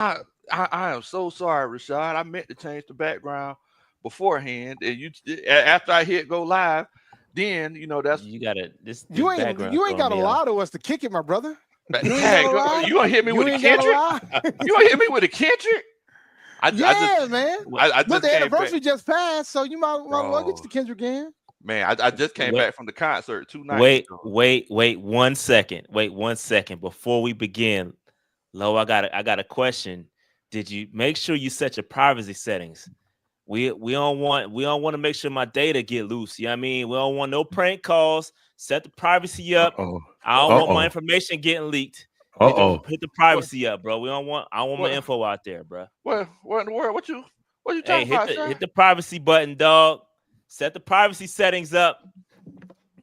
I am so sorry, Rashad. I meant to change the background beforehand, and after I hit go live, then that's You gotta this You background. ain't got to lie to us to kick it, my brother. You ain't tag. got to lie. You gonna hit me with a Kendrick? You gonna hit me with a Kendrick? Man. I Look, just the came anniversary back. just passed, so you might as well get Bro. the Kendrick in. Man, I just came back from the concert 2 nights ago. Wait 1 second. Wait 1 second before we begin. Lo, I got a question. Did you make sure you set your privacy settings? We don't want to make sure my data get loose. You know what I mean? We don't want no prank calls. Set the privacy up. I don't want my information getting leaked. Hit the privacy up, bro. I don't want my info out there, bro. What in the world? What you talking about? Hit the privacy button, dog. Set the privacy settings up.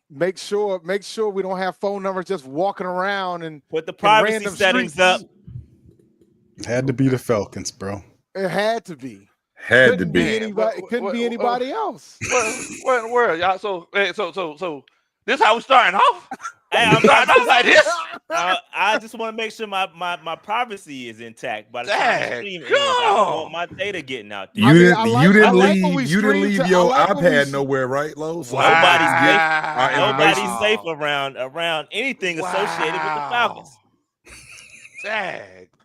Make sure we don't have phone numbers just walking around and put the privacy settings up. It had to be the Falcons, bro. It had to be. Couldn't be anybody. It couldn't be anybody else. What in the world, y'all? So this how we starting off? Hey, I'm starting off like this. I just want to make sure my privacy is intact. By the time the stream ends, I don't want my data getting out there. You didn't leave your iPad nowhere, right, Lo? So nobody's safe around anything associated with the Falcons.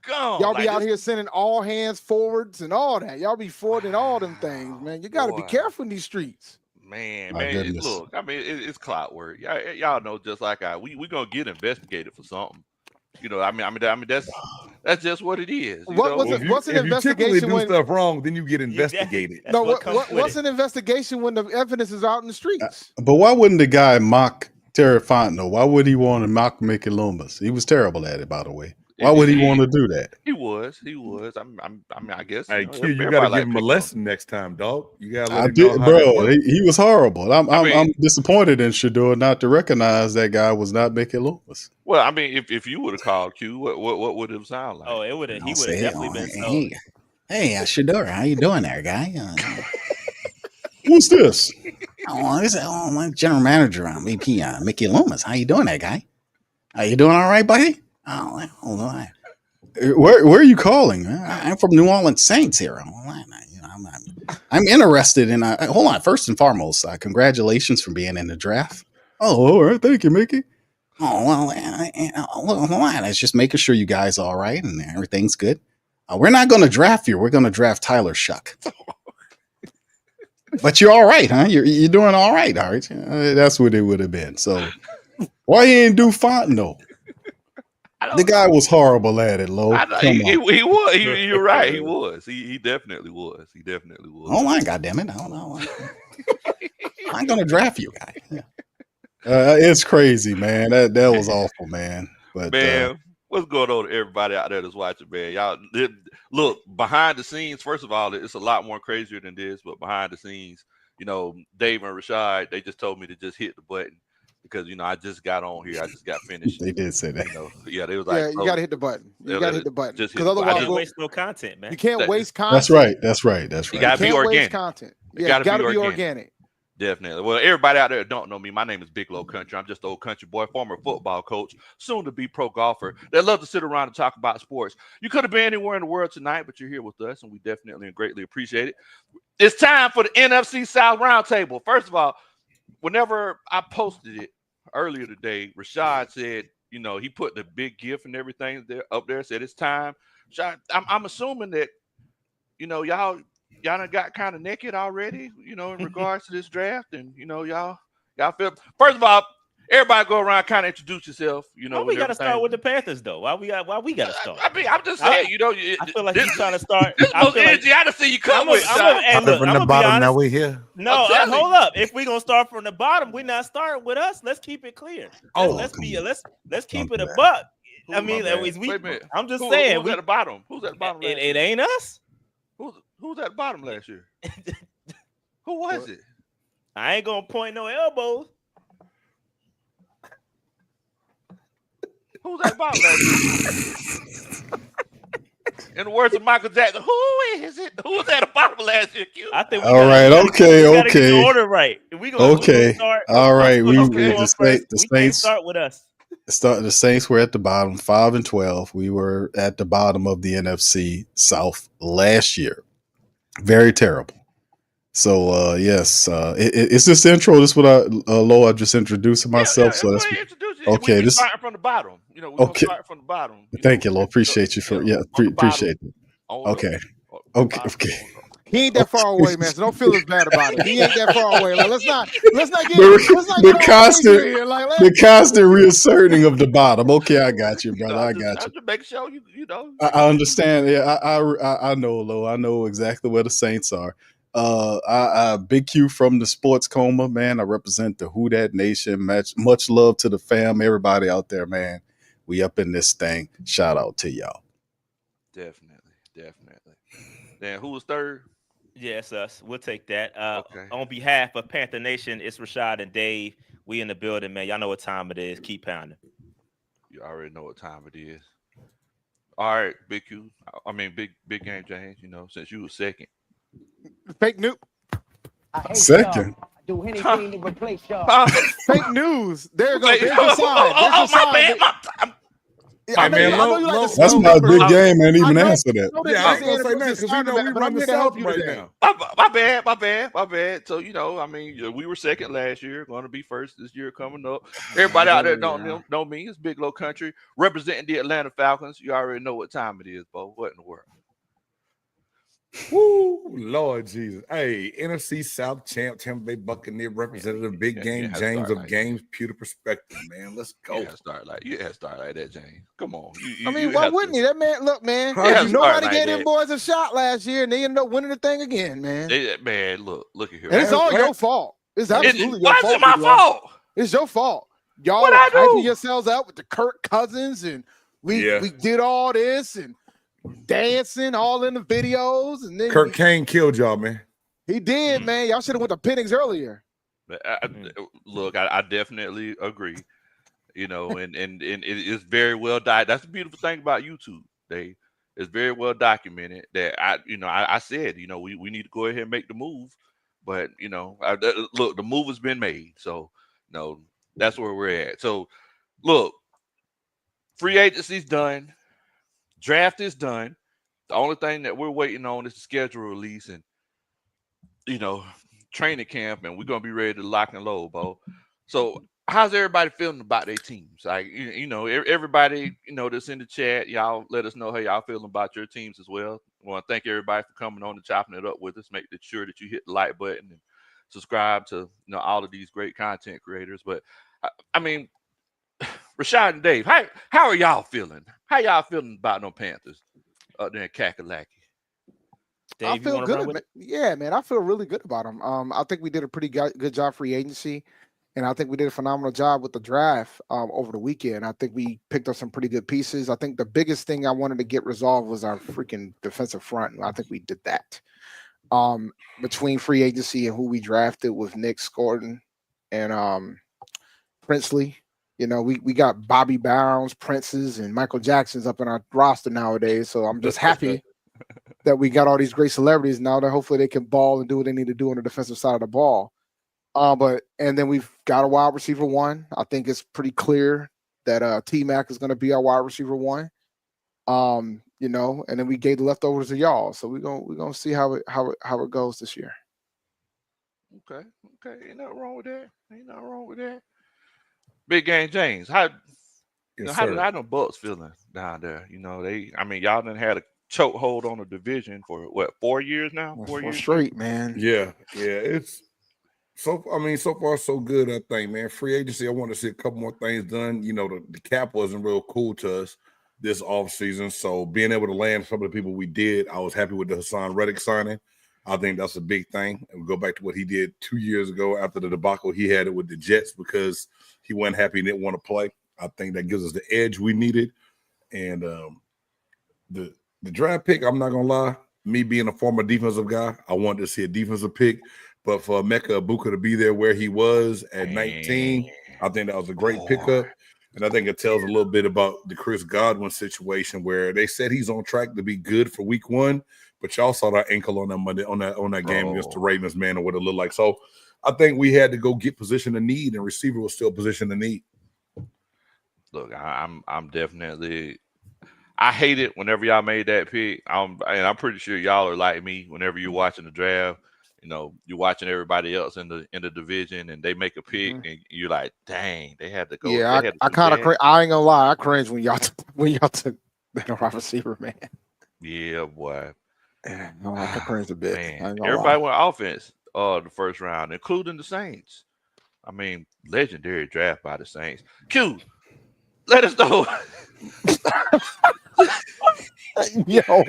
Y'all be out here sending all hands forwards and all that. Y'all be forwarding all them things, man. You got to be careful in these streets. Man, look, I mean, it's clout work. Y'all know, just like we gonna get investigated for something. I mean, that's just what it is. What's an investigation when you do stuff wrong? Then you get investigated. What's an investigation when the evidence is out in the streets? But why wouldn't the guy mock Terry Fontenot? Why would he want to mock Mickey Loomis? He was terrible at it, by the way. Why would he want to do that? He was. I mean, I guess. Hey, Q, you got to give him a lesson next time, dog. You got to let him know how bro. He was horrible. I'm disappointed in Shador not to recognize that guy was not Mickey Loomis. Well, I mean, if you would have called Q, what would it sound like? Oh, he would have definitely been. Hey, Shador, how you doing there, guy? Who's this? This is my general manager on VP, Mickey Loomis. How you doing there, guy? Are you doing all right, buddy? Oh, hold on. Where are you calling? I'm from New Orleans Saints here. I'm interested in. Hold on. First and foremost, congratulations for being in the draft. Oh, all right. Thank you, Mickey. Oh well, hold on. I was just making sure you guys are all right and everything's good. We're not going to draft you. We're going to draft Tyler Shuck. But you're all right, huh? You're doing all right, all right. That's what it would have been. So why you ain't do Fontenot? The guy was horrible at it, Lo. He was. You're right. He was. He definitely was. He definitely was. Hold on, goddammit. I don't know. I'm gonna draft you, guy. Yeah. It's crazy, man. That was awful, man. But man, what's going on to everybody out there that's watching, man? Y'all look behind the scenes. First of all, it's a lot more crazier than this. But behind the scenes, Dave and Rashad, they just told me to just hit the button. Because I just got on here, I just got finished. They did say that. They was like, you got to hit the button. You got to hit the button because otherwise we'll waste no content, man. You can't waste content. That's right. You got to be organic. Content. Yeah, you got to be organic. Definitely. Well, everybody out there that don't know me, my name is Big Low Country. I'm just an old country boy, former football coach, soon to be pro golfer. That love to sit around and talk about sports. You could have been anywhere in the world tonight, but you're here with us, and we definitely and greatly appreciate it. It's time for the NFC South Roundtable. First of all, whenever I posted it earlier today, Rashad said, he put the big gift and everything up there, said it's time. Rashad, I'm assuming that, y'all done got kind of naked already, in regards to this draft. And, y'all feel, first of all, everybody go around, kind of introduce yourself, Why we got to start with the Panthers, though? Why we got to start? I mean, I'm just saying, I feel like you're trying to start. This most energy I done see you come with. From the bottom, now we here. No, hold up. If we're gonna start from the bottom, we're not starting with us. Let's keep it clear. Let's keep it a buck. I mean, I'm just saying. Who's at the bottom? Who's at the bottom? It ain't us. Who's at the bottom last year? Who was it? I ain't gonna point no elbows. Who's at the bottom last year? In the words of Michael Jackson, who is it? Who was at the bottom last year? Q? I think okay. Get the order right. If we gonna start, all right. The Saints start with us. The Saints were at the bottom, 5-12. We were at the bottom of the NFC South last year. Very terrible. So yes, it's this intro. This is what I just introduced myself. So that's okay. We starting from the bottom. We're gonna start from the bottom. Thank you, Lo. Appreciate you for appreciate it. Okay. He ain't that far away, man. So don't feel as bad about it. He ain't that far away. Like, let's not get the constant reasserting of the bottom. Okay, I got you, brother. I got you. Just make sure you know. I understand. Yeah, I know, Lo. I know exactly where the Saints are. Big Q from the Sports Coma, man. I represent the Who Dat Nation. Much love to the fam, everybody out there, man. We up in this thing. Shout out to y'all. Definitely. Then who was third? Yes, us. We'll take that. Okay. On behalf of Panther Nation, it's Rashad and Dave. We in the building, man. Y'all know what time it is. Keep pounding. You already know what time it is. All right, Big Q. I mean, big game, James. Since you were second. Fake news. Second. Do anything to replace y'all. Fake news. There you go. There's your sign. My bad. That's my big game. I ain't even answer that. Yeah, I ain't gonna say nothing because we run the South right now. My bad. So we were second last year. Going to be first this year coming up. Everybody out there don't know me. It's Big Low Country representing the Atlanta Falcons. You already know what time it is, Bo. What in the world? Woo, Lord Jesus. Hey, NFC South champ, Tampa Bay Buccaneer representative, big game, James of games, pewter perspective, man. Let's go. You had to start like that, James. Come on. Why wouldn't he? That man, look, man. Nobody gave them boys a shot last year, and they ended up winning the thing again, man. Look at here. And it's all your fault. It's absolutely your fault. Why is it my fault? It's your fault. Y'all are hyping yourselves out with the Kirk Cousins, and we did all this, and dancing all in the videos, and then Kirk Kane killed y'all, man. He did, man. Y'all should have went to Penix earlier. Look, I definitely agree. And it is very well documented. That's the beautiful thing about YouTube. It's very well documented that I said we need to go ahead and make the move, but look, the move has been made, so that's where we're at. So look, free agency's done. Draft is done. The only thing that we're waiting on is the schedule release and, training camp, and we're going to be ready to lock and load, Bo. So how's everybody feeling about their teams? Like, everybody, that's in the chat, y'all let us know how y'all feeling about your teams as well. I want to thank everybody for coming on and chopping it up with us. Make sure that you hit the like button and subscribe to, all of these great content creators. But, Rashad and Dave, how are y'all feeling? How y'all feeling about no Panthers up there in Kakalaki? Dave, I feel good. Man. Yeah, man, I feel really good about them. I think we did a pretty good job free agency, and I think we did a phenomenal job with the draft over the weekend. I think we picked up some pretty good pieces. I think the biggest thing I wanted to get resolved was our freaking defensive front, and I think we did that. Between free agency and who we drafted with Nick Scotton and Princely. We got Bobby Browns, Princes, and Michael Jacksons up in our roster nowadays. So I'm just happy that we got all these great celebrities now that hopefully they can ball and do what they need to do on the defensive side of the ball. And then we've got a wide receiver one. I think it's pretty clear that T-Mac is going to be our wide receiver one. And then we gave the leftovers to y'all. So we're gonna see how it goes this year. Okay. Ain't nothing wrong with that. Big game, James. How do the Bucs feeling down there? Y'all done had a chokehold on the division for 4 years now? 4 years straight, man. Yeah. It's so far so good. I think, man. Free agency. I want to see a couple more things done. The cap wasn't real cool to us this offseason, so being able to land some of the people we did, I was happy with the Hassan Reddick signing. I think that's a big thing. And we go back to what he did 2 years ago after the debacle he had it with the Jets because he wasn't happy and didn't want to play. I think that gives us the edge we needed. And the draft pick, I'm not going to lie, me being a former defensive guy, I wanted to see a defensive pick. But for Emeka Egbuka to be there where he was at 19, I think that was a great pickup. And I think it tells a little bit about the Chris Godwin situation where they said he's on track to be good for week 1, but y'all saw that ankle on that Monday on that game against the Ravens, man, or what it looked like. So I think we had to go get position of need, and receiver was still position of need. look, I'm definitely. I hate it whenever y'all made that pick. I'm pretty sure y'all are like me. Whenever you're watching the draft, you're watching everybody else in the division, and they make a pick, and you're like, dang, they had to go. Yeah, They had to I do kind of that. I ain't gonna lie, I cringe when y'all took that wide receiver, man. Yeah, boy. Yeah, I cringed a bit. Man, I ain't gonna everybody lie. went offense the first round, including the Saints. I mean, legendary draft by the Saints. Q, let us know. Yo.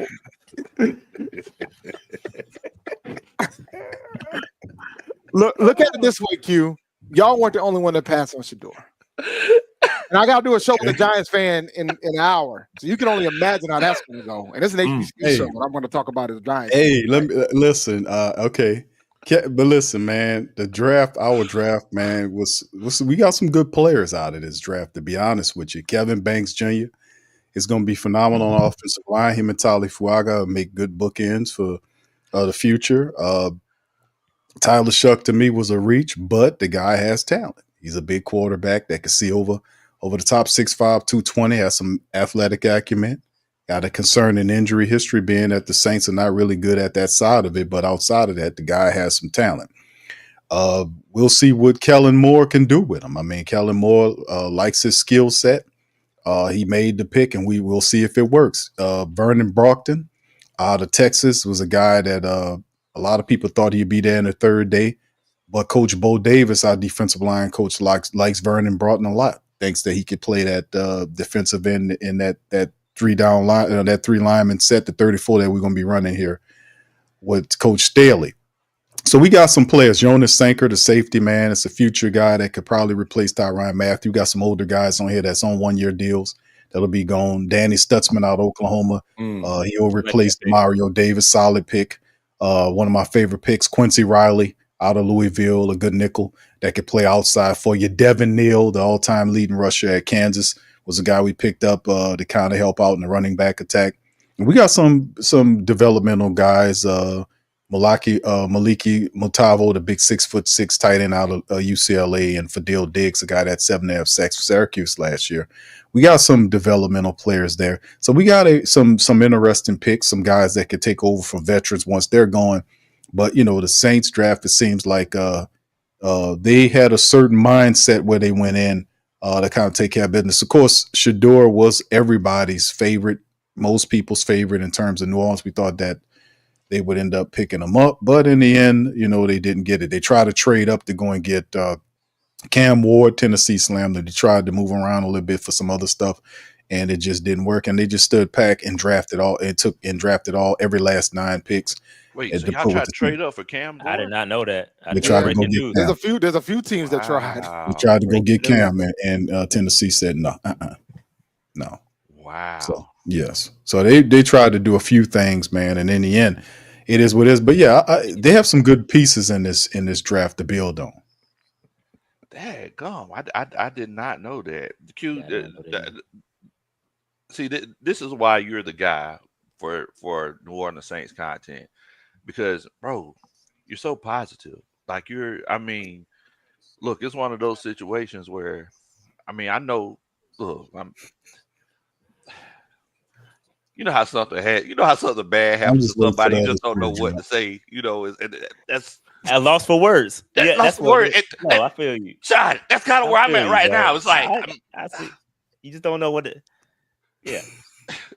Look at it this way, Q. Y'all weren't the only one that passed on Shador. And I gotta do a show with a Giants fan in an hour. So you can only imagine how that's gonna go. And it's an HBCU show, and I'm gonna talk about his Giants. Hey, let me listen. Okay. But listen, man, our draft, man, was we got some good players out of this draft, to be honest with you. Kevin Banks Jr. is going to be phenomenal on offensive line. Him and Tali Fuaga make good bookends for the future. Tyler Shuck to me was a reach, but the guy has talent. He's a big quarterback that can see over the top, 6'5", 220, has some athletic acumen. Got a concerning injury history, being that the Saints are not really good at that side of it, but outside of that, the guy has some talent. We'll see what Kellen Moore can do with him. I mean, Kellen Moore likes his skill set. He made the pick, and we will see if it works. Vernon Brockton out of Texas was a guy that a lot of people thought he'd be there in the third day, but Coach Bo Davis, our defensive line coach, likes Vernon Brockton a lot. Thinks that he could play that defensive end in that 3-down line, that 3 lineman set, the 34 that we're going to be running here with Coach Staley. So we got some players. Jonas Sanker, the safety man, it's a future guy that could probably replace Tyrann Mathieu. Got some older guys on here that's on 1-year deals that'll be gone. Danny Stutzman out of Oklahoma. He'll replace Mario Davis, solid pick. One of my favorite picks, Quincy Riley out of Louisville, a good nickel that could play outside for you. Devin Neal, the all-time leading rusher at Kansas, was a guy we picked up to kind of help out in the running back attack. And we got some developmental guys. Maliki Mutavo, the big 6'6" tight end out of UCLA, and Fadil Diggs, a guy that 7.5 sacks for Syracuse last year. We got some developmental players there. So we got some interesting picks, some guys that could take over from veterans once they're gone. But, the Saints draft, it seems like they had a certain mindset where they went in to kind of take care of business. Of course, Shador was everybody's favorite, most people's favorite in terms of New Orleans. We thought that they would end up picking him up. But in the end, they didn't get it. They tried to trade up to go and get Cam Ward. Tennessee slammed them. They tried to move around a little bit for some other stuff, and it just didn't work. And they just stood back and drafted every last 9 picks. Wait, so y'all tried to trade up for Cam Ward? I did not know that. They tried to go get Cam. There's a few teams that tried. They tried to go get Cam, and Tennessee said no. No. Wow. So yes. So they tried to do a few things, man, and in the end, it is what it is. But yeah, they have some good pieces in this draft to build on. Daggum, I did not know that. See, this is why you're the guy for New Orleans Saints content, because, bro, you're so positive. Like look, it's one of those situations where, I know, look, you know how something bad happens to somebody, you just don't know what to say. That's at loss for words. That's for words. I feel you. Sean, that's kind of where I'm at right now. It's like I see. You just don't know what to. Yeah.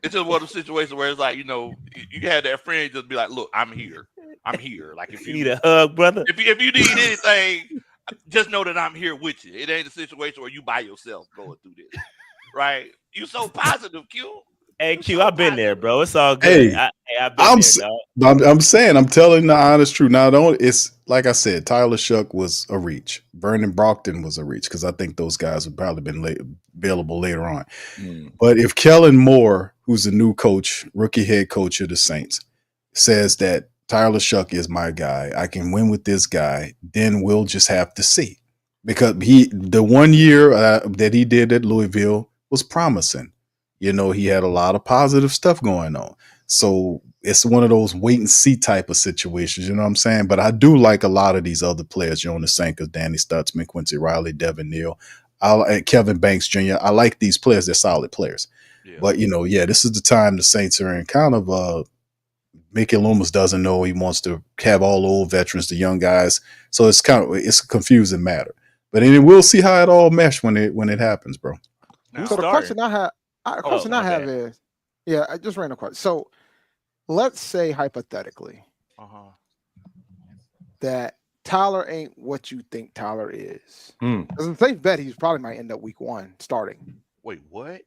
It's just one of the situations where it's like, you had that friend just be like, look, I'm here. Like, if you need a hug, brother. If you need anything, just know that I'm here with you. It ain't a situation where you by yourself going through this. Right? You so positive, Q. Hey, Q, I've been there, bro. It's all good. Hey, I've been there, I'm telling the honest truth. Now, it's like I said, Tyler Shuck was a reach. Vernon Brockton was a reach, because I think those guys would probably been available later on. But if Kellen Moore, who's the new coach, rookie head coach of the Saints, says that Tyler Shuck is my guy, I can win with this guy, then we'll just have to see. Because the 1 year that he did at Louisville was promising. He had a lot of positive stuff going on. So it's one of those wait and see type of situations, you know what I'm saying? But I do like a lot of these other players, Jonas Sanker, Danny Stutzman, Quincy Riley, Devin Neal. Kevin Banks Jr. I like these players; they're solid players. Yeah. But this is the time the Saints are in. Kind of Mickey Loomis doesn't know he wants to have all the old veterans, the young guys. So it's a confusing matter. But then we'll see how it all mesh when it happens, bro. So the question I have is, I just ran a question. So let's say hypothetically that Tyler ain't what you think Tyler is. As a safe bet, he's probably might end up week 1 starting. Wait, what?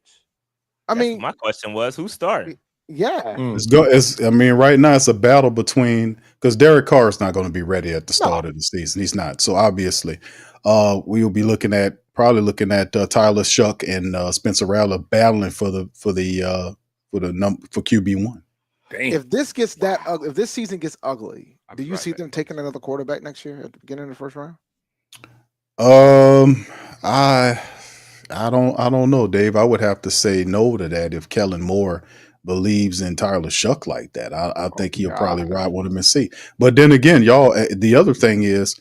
I mean, my question was, who's starting? Yeah. Right now it's a battle between, because Derek Carr is not going to be ready at the start of the season. He's not. So obviously, we will be looking at Tyler Shuck and Spencer Rattler battling for QB1. Damn. If this gets if this season gets ugly, do you see them taking another quarterback next year at the beginning of the first round? I don't know, Dave. I would have to say no to that if Kellen Moore believes in Tyler Shuck like that. I think he'll probably ride with him and see. But then again, y'all, the other thing is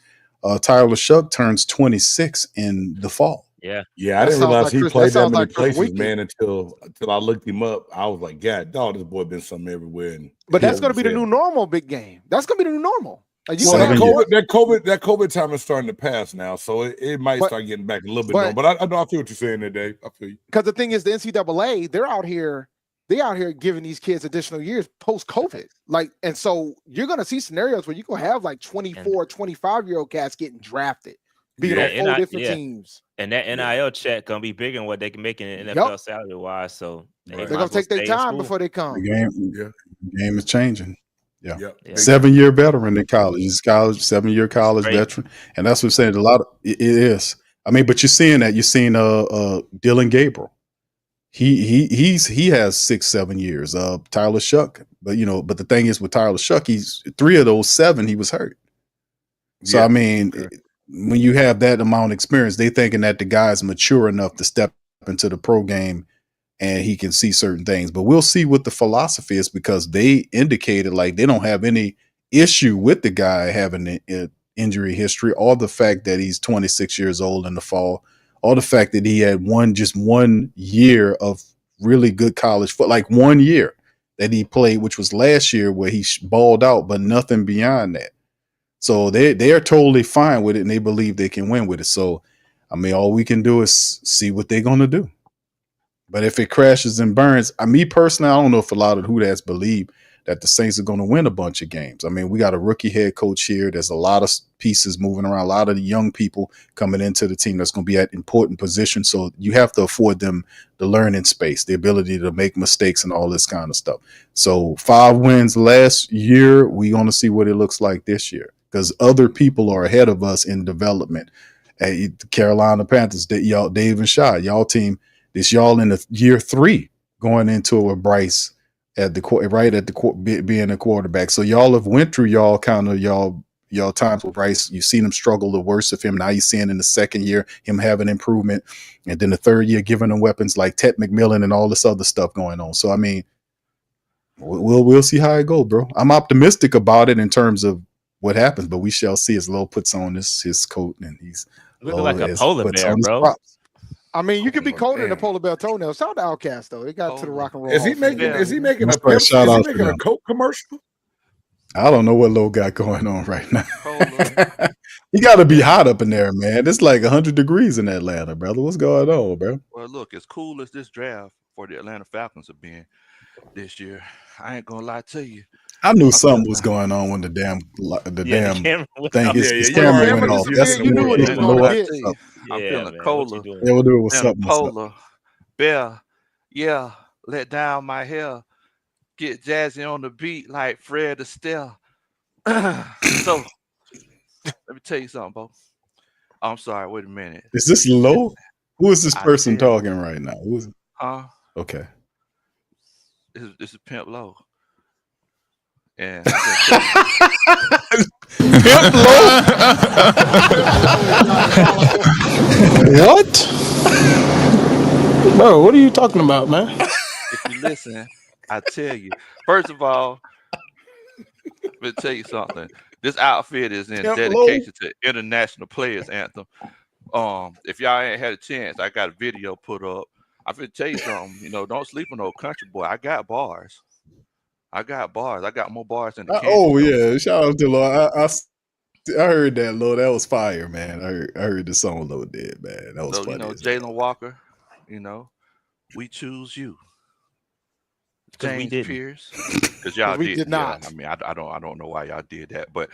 Tyler Shuck turns 26 in the fall. Yeah, I didn't realize he played that many places, man, until I looked him up. I was like, God, dog, this boy been something everywhere. But that's going to be the new normal, big game. That's going to be the new normal. That COVID time is starting to pass now, so it might start getting back a little bit more. But I know I feel what you're saying there, Dave. I feel you. Because the thing is, the NCAA, they're out here giving these kids additional years post-COVID. And so you're going to see scenarios where you can have like 24, 25-year-old cats getting drafted, being on 4 different teams. And that NIL check going to be bigger than what they can make in the NFL salary-wise. So they're going to take their time before they come. The game is changing. Yeah. 7-year veteran in college. He's 7-year college veteran. And that's what I'm saying. It is. I mean, but you're seeing that. You're seeing Dylan Gabriel. He has 6-7 years. Tyler Shuck. But the thing is with Tyler Shuck, he's 3 of those 7 he was hurt. So I mean, when you have that amount of experience, they thinking that the guy's mature enough to step into the pro game and he can see certain things. But we'll see what the philosophy is, because they indicated like they don't have any issue with the guy having an injury history, or the fact that he's 26 years old in the fall, or the fact that he had just 1 year of really good college football, like 1 year that he played, which was last year where he balled out, but nothing beyond that. So they are totally fine with it, and they believe they can win with it. So, I mean, all we can do is see what they're going to do. But if it crashes and burns, me personally, I don't know if a lot of who-das believe that the Saints are going to win a bunch of games. I mean, we got a rookie head coach here. There's a lot of pieces moving around, a lot of the young people coming into the team that's going to be at important positions. So you have to afford them the learning space, the ability to make mistakes and all this kind of stuff. So 5 wins last year, we're going to see what it looks like this year, because other people are ahead of us in development. Carolina Panthers, y'all, Dave and Shaw, y'all team, y'all in the year 3 going into a Bryce being a quarterback. So y'all have went through y'all times with Bryce. You've seen him struggle the worst of him. Now you're seeing in the second year him having improvement, and then the third year giving him weapons like Ted McMillan and all this other stuff going on. So I mean, we'll see how it goes, bro. I'm optimistic about it in terms of what happens, but we shall see. As Lowe puts on his coat and he's looking like a polar bear, bro. I mean, you could be colder than a polar bear toenail. Shout out to Outcast though. They got to the rock and roll. Is he making a Coke commercial? I don't know what Lowe got going on right now. He got to be hot up in there, man. It's like 100 degrees in Atlanta, brother. What's going on, bro? Well, look, as cool as this draft for the Atlanta Falcons have been this year, I ain't gonna lie to you. I knew something was going on when the damn thing. His camera went off. That's you knew what it was going to get. I'm feeling cola. They will do it with something. Polar bear, let down my hair, get jazzy on the beat like Fred Astaire. So let me tell you something, Bo. I'm sorry. Wait a minute. Is this Low? Who is this person talking right now? Who is it? Okay. This is Pimp Low. And Pimp Low? What? Bro, what are you talking about, man? If you listen, I tell you. First of all, let me tell you something. This outfit is in dedication to International Players Anthem. If y'all ain't had a chance, I got a video put up. I'm finna tell you something. Don't sleep on no country boy. I got bars. I got more bars than the candy. Oh yeah, shout out to Lord. I heard that, Lord. That was fire, man. I heard the song Lord did, man. That was So funny. Jalen Walker. We choose you. James Pierce, because y'all did not. I mean, I don't know why y'all did that, but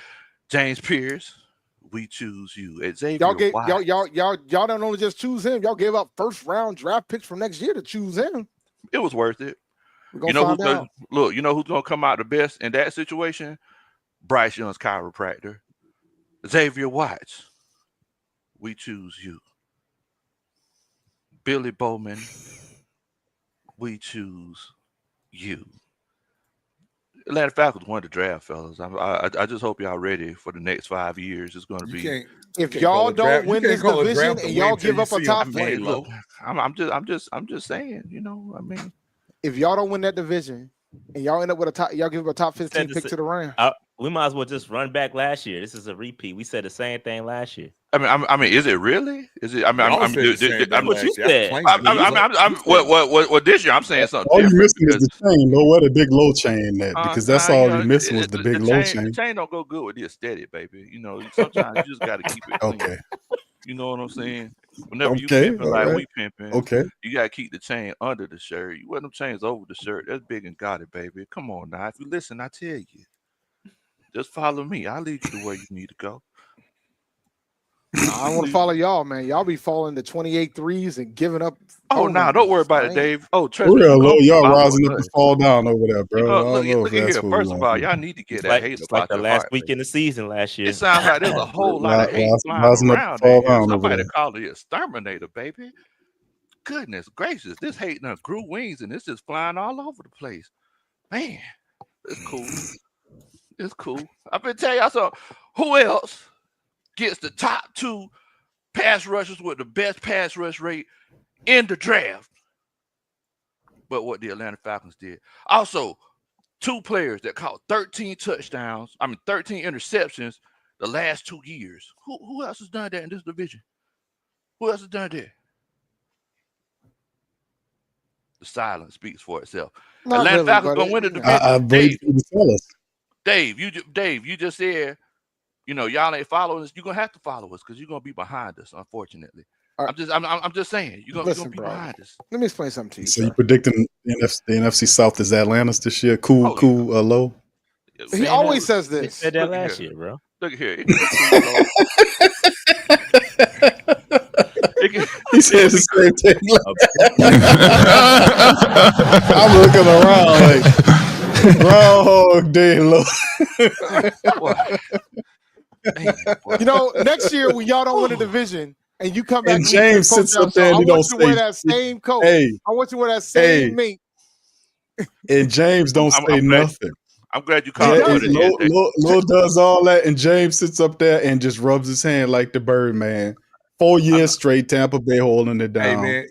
James Pierce, we choose you. Xavier y'all don't only just choose him. Y'all gave up first round draft picks from next year to choose him. It was worth it. You know who's gonna come out the best in that situation? Bryce Young's chiropractor. Xavier Watts, we choose you. Billy Bowman, we choose you. Atlanta Falcons won the draft, fellas. I just hope y'all ready for the next 5 years. It's going to be. If y'all don't win this division and y'all give up a top 10, look, I'm just saying. I mean, if y'all don't win that division and y'all end up with y'all give up a top 15 pick to the Rams. We might as well just run back last year. This is a repeat. We said the same thing last year. I mean, is it really? Is it? I mean, I'm what you said. Well, this year I'm saying something. All you missing is the chain. No, what a big low chain that because that's all you missing was the big low chain. The chain don't go good with the aesthetic, baby. Sometimes you just got to keep it clean. Okay. You know what I'm saying? Whenever you pimping like we pimping, you got to keep the chain under the shirt. You wear them chains over the shirt. That's big and got it, baby. Come on now. If you listen, I tell you. Just follow me. I'll lead you to where you need to go. I don't want to follow y'all, man. Y'all be falling to 28 threes and giving up. Oh, no, don't worry about it, Dave. Oh, trust me. Y'all rising up to fall down over there, bro. Look at here. First of all, y'all need to get that hate about the last week in the season last year. It sounds like there's a whole lot of hate flying around. Somebody called it exterminator, baby. Goodness gracious. This hate done grew wings and it's just flying all over the place. Man, it's cool. It's cool. I've been telling y'all something. Who else gets the top 2 pass rushers with the best pass rush rate in the draft? But what the Atlanta Falcons did. Also, 2 players that caught 13 touchdowns, 13 interceptions the last 2 years. Who else has done that in this division? Who else has done that? The silence speaks for itself. Atlanta Falcons gonna win the division. Dave, you just said, y'all ain't following us. You're gonna have to follow us because you're gonna be behind us, unfortunately. I'm just saying, you're gonna be behind us. Let me explain something to you. So you predicting the NFC South is Atlanta's this year? Low. He always says this. He said that last year, bro. Look at here. He says the same thing. I'm looking around like. Groundhog Day, look. Next year when y'all don't win the division and you come back and James sits up there and he don't say wear that same coat. Hey, I want you to wear that same mink. And James don't say nothing. I'm glad you called it. Lil does all that, and James sits up there and just rubs his hand like the Birdman. 4 years straight, Tampa Bay holding it down. Hey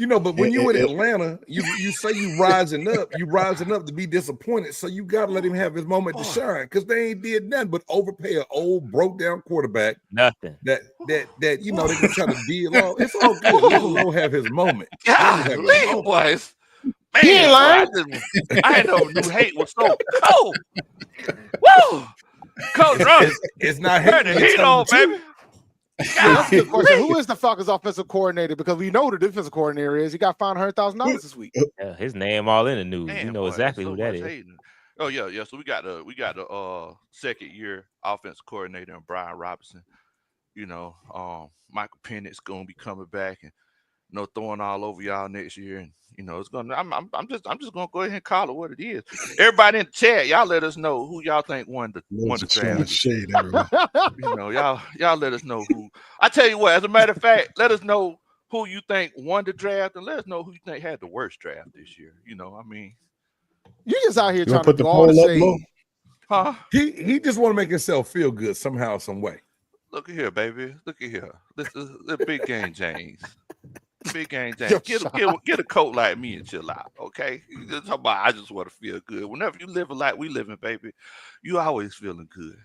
man, but when you're in Atlanta, you say you rising up to be disappointed. So you gotta let him have his moment to shine because they ain't did nothing but overpay an old broke down quarterback. Nothing. That they gonna try to deal off. It's all good. Let him have his moment. God, boys. Man, he ain't lying. I ain't know new hate was so cold. Woo! Coach Russ. It's not hate. The heat on, baby. That's a good question. Who is the Falcons offensive coordinator? Because we know the defensive coordinator is. He got $500,000 this week. Yeah, his name all in the news. Man, you know exactly who that is. Hating. Oh yeah. So we got the second year offensive coordinator and Brian Robinson. Michael Pennett's gonna be coming back and throwing all over y'all next year. And it's gonna. I'm just gonna go ahead and call it what it is. Everybody in the chat, y'all let us know who y'all think won the draft. Shade, y'all let us know who. I tell you what, as a matter of fact, let us know who you think won the draft, and let us know who you think had the worst draft this year. You just out here trying to do all the shade. Huh? He just want to make himself feel good somehow, some way. Look at here, baby. Look at here. This is the big game, James. Big game, James. Get a coat like me and chill out, okay? You just talk about I just want to feel good. Whenever you live a life we living, baby, you always feeling good.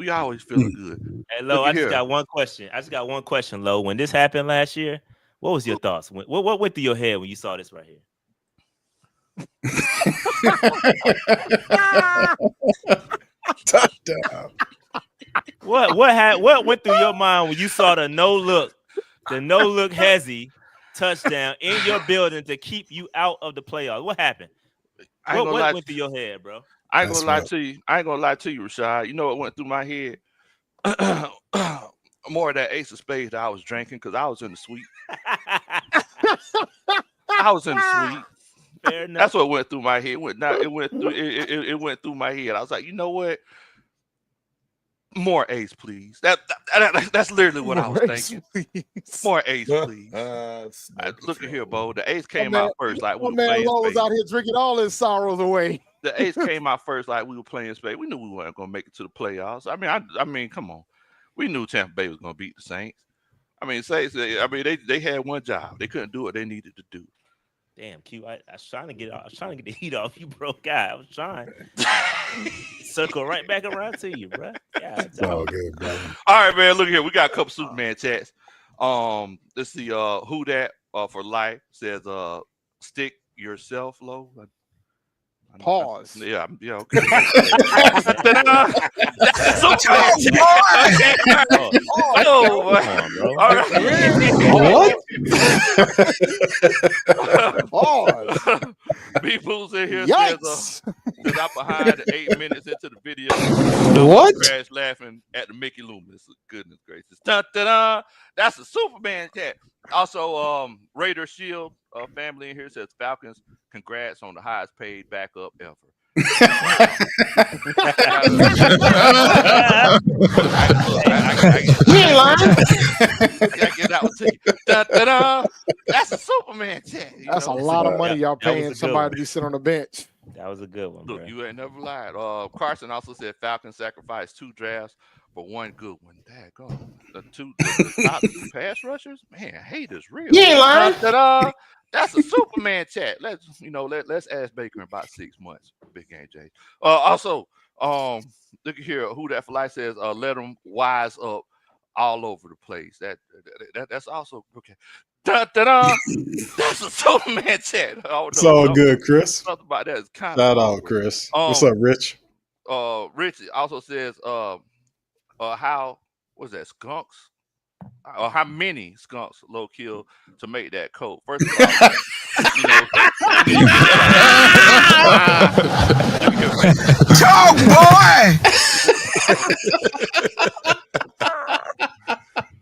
We always feeling good. Hey, Lo, I just got one question. Lo, when this happened last year, what was your thoughts? What went through your head when you saw this right here? Touchdown. What went through your mind when you saw the no look hezzy touchdown in your building to keep you out of the playoffs? What happened? What went through your head, bro? I ain't gonna lie to you. I ain't gonna lie to you, Rashad. You know what went through my head? More of that Ace of Spades that I was drinking because I was in the suite. I was in the suite. Fair enough. That's what went through my head. It went through my head. I was like, you know what? More Ace, please. That's literally what I was thinking. Please. More Ace, please. Look at here, Bo. The Ace came out first, like we were playing. Lo was out here drinking all his sorrows away. The Ace came out first, like we were playing space. We knew we weren't gonna make it to the playoffs. I mean, come on. We knew Tampa Bay was gonna beat the Saints. I mean, they had one job. They couldn't do what they needed to do. Damn, Q. I was trying to get the heat off you, bro. God, I was trying. Circle right back around to you, bro. Yeah, it's all good, bro. All right, man. Look here. We got a couple Superman chats. Let's see. Who that for life says stick yourself low. Pause. Yeah. Okay. All right. What? Pause. B-Boo's in here says I'm behind 8 minutes into the video. What? Crash laughing at the Mickey Loomis. Goodness gracious. Da-da-da. That's a Superman chat. Also, Raider Shield family in here says Falcons. Congrats on the highest paid backup ever. You ain't lying. I get that one to you. Da-da-da. That's a Superman chat. That's a lot of money y'all paying somebody to be sitting on the bench. That was a good one. Look, bro. You ain't never lied. Carson also said Falcons sacrificed 2 drafts for 1 good one. Daggone. The top 2 pass rushers? Man, hate is real. You ain't lying. That's a Superman chat. Let's ask Baker in about 6 months. Big game, Jay. Also, look at here. Who that for life says let them wise up all over the place. That's also okay. Da-da-da. That's a Superman chat. It's all good, Chris. Something about that is kind Shout of out, Chris. What's up, Rich? Rich also says how was that skunks? How many skunks low kill to make that coat? First of all,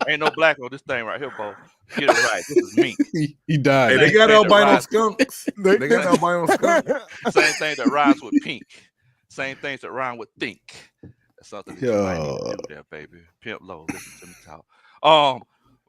ain't no black on this thing right here, Bo. Get it right. This is me. He died. Hey, they got albino skunks. They got albino skunks. Same thing that rhymes with pink. Same things that rhyme with think. That's something that you might need to do there, baby. Pimp Low, listen to me talk.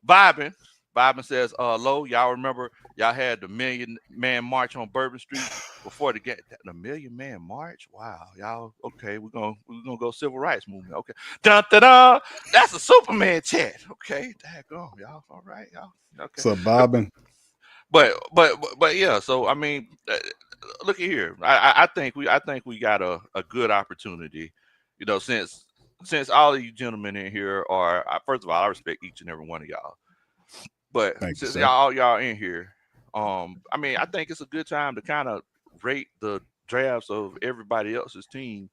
Vibin says, Low, y'all remember y'all had the Million Man March on Bourbon Street before the game. The Million Man March? Wow, y'all. Okay, we're gonna go civil rights movement. Okay, dun da da. That's a Superman chat. Okay, daggone y'all. All right, y'all. Okay. So Bobbin. But yeah. So I mean, look at here. I think we got a good opportunity. You know, since all of you gentlemen in here are, first of all, I respect each and every one of y'all. But since y'all in here, I mean, I think it's a good time to kind of rate the drafts of everybody else's team.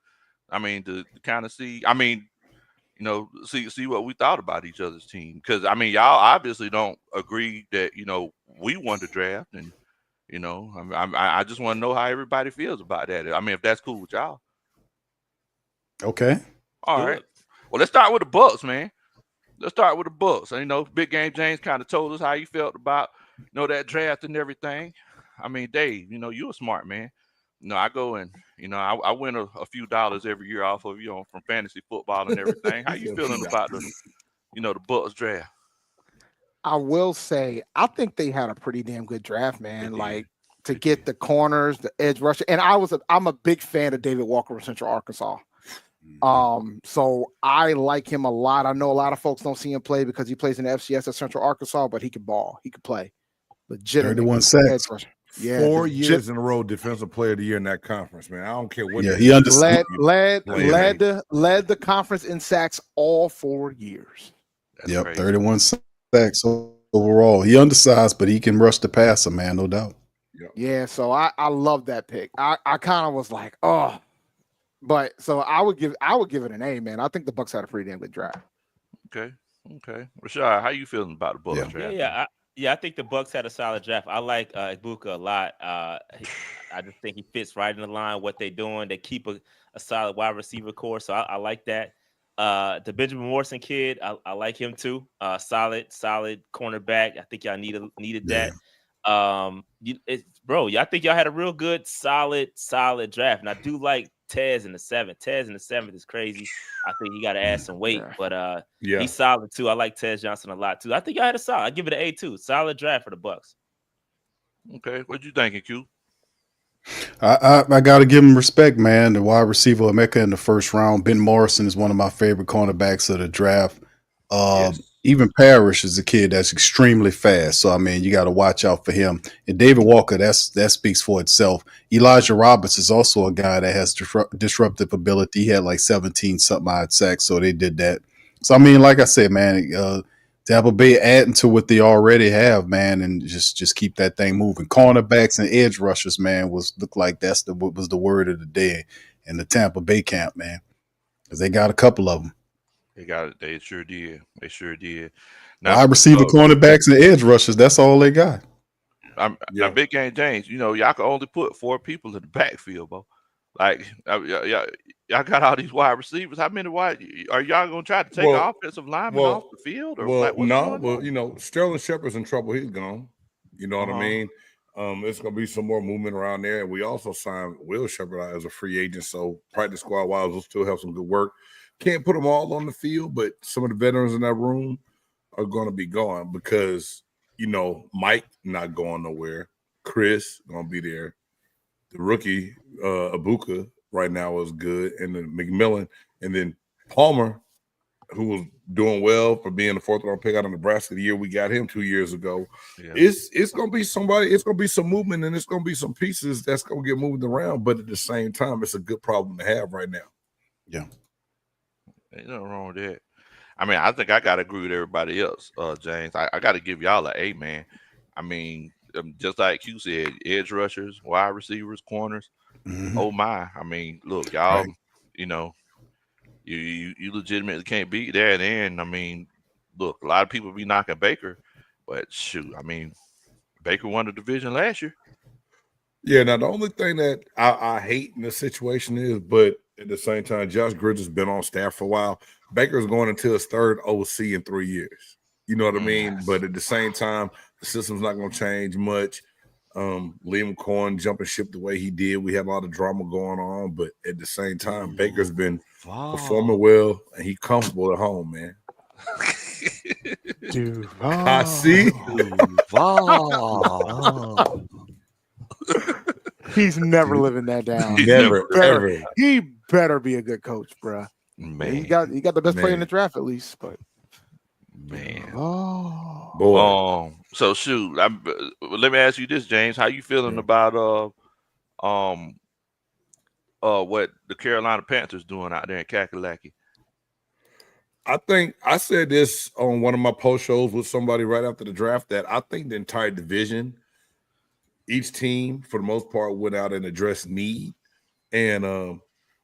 I mean, to kind of see. I mean, you know, see what we thought about each other's team. Because I mean, y'all obviously don't agree that we won the draft, and I just want to know how everybody feels about that. I mean, if that's cool with y'all. Okay. All right. Well, let's start with the Bucs, man. Let's start with the Bucs. Big Game James kind of told us how you felt about, that draft and everything. I mean, Dave, you're a smart man. I go and, I win a few dollars every year off of you from fantasy football and everything. How you feeling about the Bucs draft? I will say, I think they had a pretty damn good draft, man. Like to get the corners, the edge rusher, and I'm a big fan of David Walker from Central Arkansas. So I like him a lot. I know a lot of folks don't see him play because he plays in the FCS at Central Arkansas, but he can ball. He can play. Legitimate 31 sacks. Yeah, 4 years in a row, defensive player of the year in that conference, man. I don't care what. Yeah, he understood. led the conference in sacks all 4 years. That's Yep, crazy. 31 sacks overall. He undersized, but he can rush the passer, man, no doubt. Yeah, so I love that pick. I kind of was like, oh, but so I would give it an A, man. I think the Bucs had a pretty damn good draft. Okay. Rashad, how you feeling about the Bucs draft? I think the Bucs had a solid draft. I like Ibuka a lot. I just think he fits right in the line what they're doing. They keep a solid wide receiver core, so I like that. The Benjamin Morrison kid, I like him too. Solid cornerback. I think y'all needed that. I think y'all had a real good, solid draft. And I do like Tez in the 7th. Tez in the 7th is crazy. I think you got to add some weight, but he's solid too. I like Tez Johnson a lot too. I think y'all had a solid. I give it an A too. Solid draft for the Bucs. Okay, what you thinking, Q? I got to give him respect, man. The wide receiver Emeka in the first round. Ben Morrison is one of my favorite cornerbacks of the draft. Even Parrish is a kid that's extremely fast. So, I mean, you got to watch out for him. And David Walker, that speaks for itself. Elijah Roberts is also a guy that has disruptive ability. He had like 17-something odd sacks, so they did that. So, I mean, like I said, man, Tampa Bay adding to what they already have, man, and just keep that thing moving. Cornerbacks and edge rushers, man, look like what was the word of the day in the Tampa Bay camp, man, because they got a couple of them. They sure did. Now, wide receiver, cornerbacks, and edge rushers. That's all they got. Now, Big Game James, y'all can only put 4 people in the backfield, bro. Like, y'all got all these wide receivers. How many wide are y'all gonna try to take an offensive lineman off the field? Or Sterling Shepard's in trouble. He's gone. You know what I mean? It's gonna be some more movement around there. And we also signed Will Shepard as a free agent, so practice squad wise, we'll still have some good work. Can't put them all on the field, but some of the veterans in that room are going to be gone because, Mike not going nowhere. Chris going to be there. The rookie, Ibuka, right now is good. And then McMillan. And then Palmer, who was doing well for being the 4th-round pick out of Nebraska the year we got him 2 years ago. Yeah. It's going to be somebody. It's going to be some movement, and it's going to be some pieces that's going to get moved around. But at the same time, it's a good problem to have right now. Yeah. Ain't nothing wrong with that. I mean, I think I got to agree with everybody else, James. I got to give y'all an A, man. I mean, just like Q said, edge rushers, wide receivers, corners. Mm-hmm. Oh, my. I mean, look, y'all, you legitimately can't beat that. And, I mean, look, a lot of people be knocking Baker. But, shoot, I mean, Baker won the division last year. Yeah, now the only thing that I hate in this situation is, but at the same time, Josh Bridges been on staff for a while. Baker's going into his 3rd OC in 3 years. You know what I mean? But at the same time, the system's not going to change much. Liam Cohen jumping ship the way he did. We have all the drama going on, but at the same time, Baker's been performing well, and he's comfortable at home, man. I see. He's never living that down. He better be a good coach, bro. Man, he got the best player in the draft at least. But man, boy. So shoot, let me ask you this, James. How you feeling about what the Carolina Panthers doing out there in Kakalaki? I think I said this on one of my post shows with somebody right after the draft that I think the entire division, each team for the most part went out and addressed need. And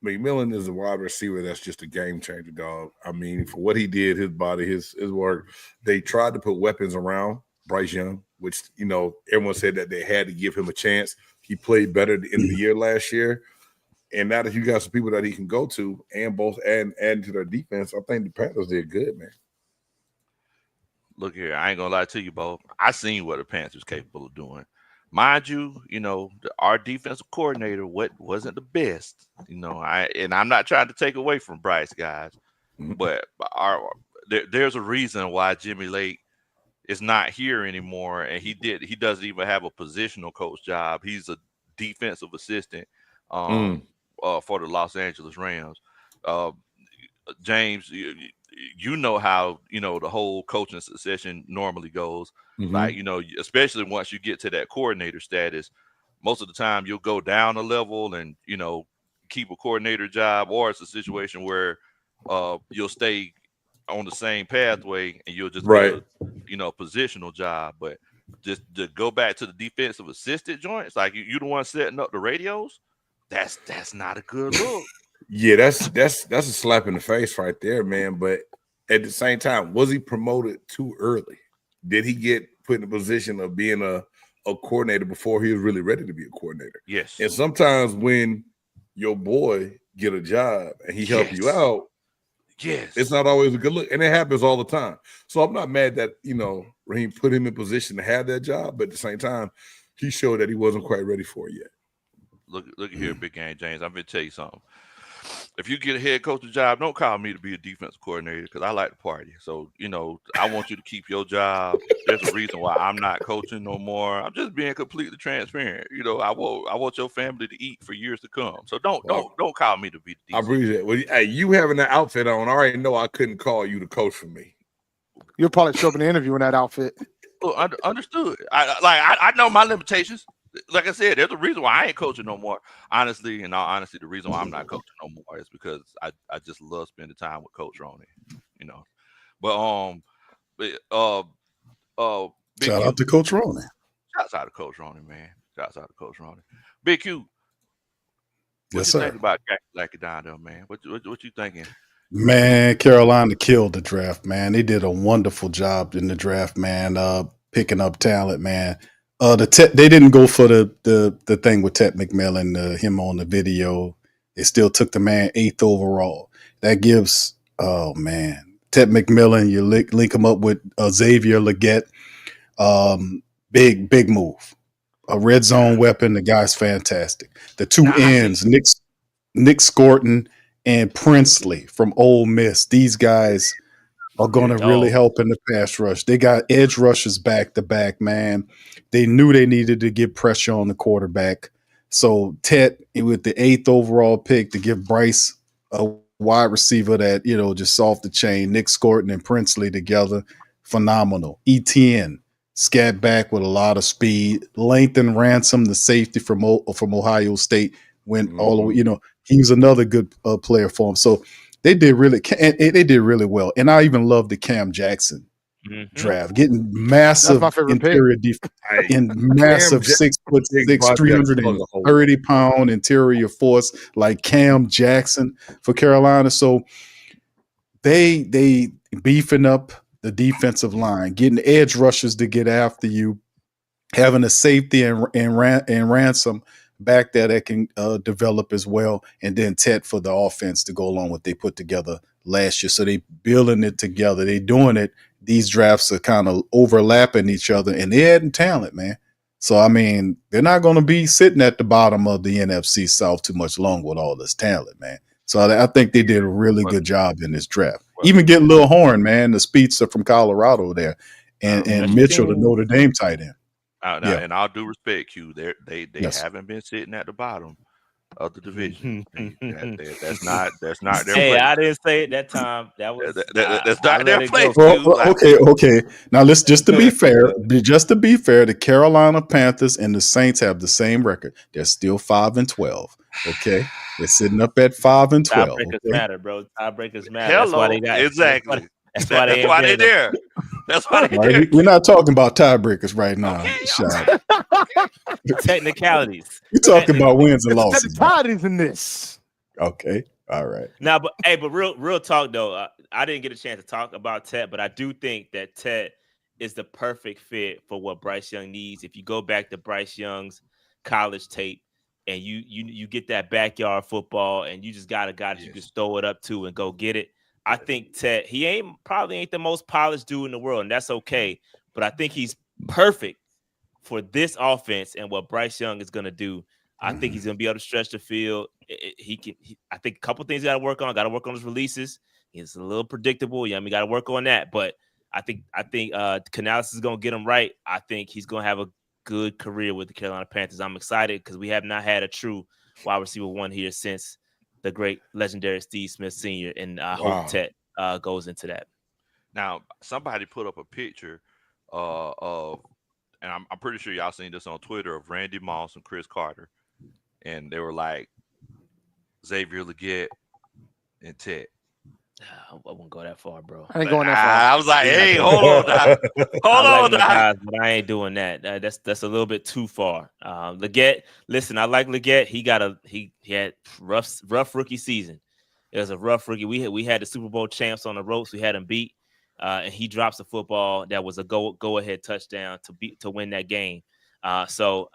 McMillan is a wide receiver that's just a game changer, dog. I mean, for what he did, his body, his work, they tried to put weapons around Bryce Young, which, everyone said that they had to give him a chance. He played better at the end of the year last year. And now that you got some people that he can go to and both add to their defense, I think the Panthers did good, man. Look here, I ain't gonna lie to you, Bo. I seen what the Panthers capable of doing. Mind you, our defensive coordinator wasn't the best. I'm not trying to take away from Bryce, guys, but there's a reason why Jimmy Lake is not here anymore, and he doesn't even have a positional coach job. He's a defensive assistant. For the Los Angeles Rams. James, you know how the whole coaching succession normally goes. Like especially once you get to that coordinator status, most of the time you'll go down a level and keep a coordinator job, or it's a situation where you'll stay on the same pathway and you'll just get a positional job. But just to go back to the defensive assistant joints, like you the one setting up the radios, that's not a good look. Yeah, that's a slap in the face right there, man. But at the same time, was he promoted too early? Did he get put in a position of being a coordinator before he was really ready to be a coordinator? Yes. And sometimes when your boy get a job and he help you out, it's not always a good look. And it happens all the time. So I'm not mad that, Raheem put him in position to have that job, but at the same time, he showed that he wasn't quite ready for it yet. Look here, Big Game James. I'm gonna tell you something. If you get a head coaching job, don't call me to be a defensive coordinator because I like to party. So, I want you to keep your job. There's a reason why I'm not coaching no more. I'm just being completely transparent. I want your family to eat for years to come. So don't call me to be the defensive. I appreciate it. Well, hey, you having that outfit on, I already know I couldn't call you to coach for me. You'll probably show up in the interview in that outfit. Well, understood. I know my limitations. Like I said, there's a reason why I ain't coaching no more. Honestly, in all honesty, the reason why I'm not coaching no more is because I just love spending time with Coach Roney. But shout out to Coach Roney. Shouts out to Coach Roney, man. Shouts out to Coach Roney. Big Q. Yes, you sir. think about Lackey down there, man? What you thinking? Man, Carolina killed the draft, man. They did a wonderful job in the draft, man. Picking up talent, man. They didn't go for the thing with Ted McMillan, him on the video. They still took the man 8th overall. That gives, Ted McMillan, you link him up with Xavier Legette. Big move. A red zone weapon. The guy's fantastic. The two ends, Nick Scorton and Princely from Ole Miss. These guys are going to really help in the pass rush. They got edge rushers back to back, man. They knew they needed to get pressure on the quarterback. So Ted, with the 8th overall pick, to give Bryce a wide receiver that, just off the chain, Nick Scorton and Princely together, phenomenal. ETN, scat back with a lot of speed. Lathan Ransom, the safety from Ohio State, went all the way, he was another good player for him. So they did really well. And I even love the Cam Jackson draft, getting massive interior defense in massive 6'6", 330-pound interior force like Cam Jackson for Carolina. So they beefing up the defensive line, getting edge rushers to get after you, having a safety and Ransom back there that can develop as well, and then Ted for the offense to go along with what they put together last year. So they building it together. They doing it. These drafts are kind of overlapping each other, and they're adding talent, man. So, they're not going to be sitting at the bottom of the NFC South too much longer with all this talent, man. So I think they did a really good job in this draft. Even getting Lil Horn, man, the speedster from Colorado there, and Mitchell, the Notre Dame tight end. And all due respect, Q, they haven't been sitting at the bottom of the division. That's not their place. I didn't say it that time. That's not their place. Okay. Now let's just to be fair, the Carolina Panthers and the Saints have the same record. They're still 5-12. Okay, they're sitting up at 5-12. Tiebreakers matter, bro. Tiebreakers matter. Hello, that's why they got exactly. That's why they're there. That's why they're there. We're not talking about tiebreakers right now. Okay, technicalities. We're talking about wins and losses. Technicalities in this. Okay, all right. Now, but real talk though. I didn't get a chance to talk about Ted, but I do think that Ted is the perfect fit for what Bryce Young needs. If you go back to Bryce Young's college tape, and you get that backyard football, and you just got a guy that you can throw it up to and go get it. I think Ted, he probably ain't the most polished dude in the world, and that's okay. But I think he's perfect for this offense and what Bryce Young is going to do. I think he's going to be able to stretch the field. I think a couple things got to work on. Got to work on his releases. He's a little predictable. We got to work on that. But I think Canales is going to get him right. I think he's going to have a good career with the Carolina Panthers. I'm excited because we have not had a true wide receiver one here since the great legendary Steve Smith Sr. And I hope Ted goes into that. Now, somebody put up a picture of, and I'm pretty sure y'all seen this on Twitter, of Randy Moss and Chris Carter, and they were like Xavier Legette and Tech. I wouldn't go that far, bro. I ain't going that far. I was like, hey, hold on, now. Hold I on, like my now. guys, but I ain't doing that. That's a little bit too far. Legette, listen, I like Legette. He had rough rookie season. It was a rough rookie. We had the Super Bowl champs on the ropes. We had him beat, and he drops a football that was a go ahead touchdown to win that game. So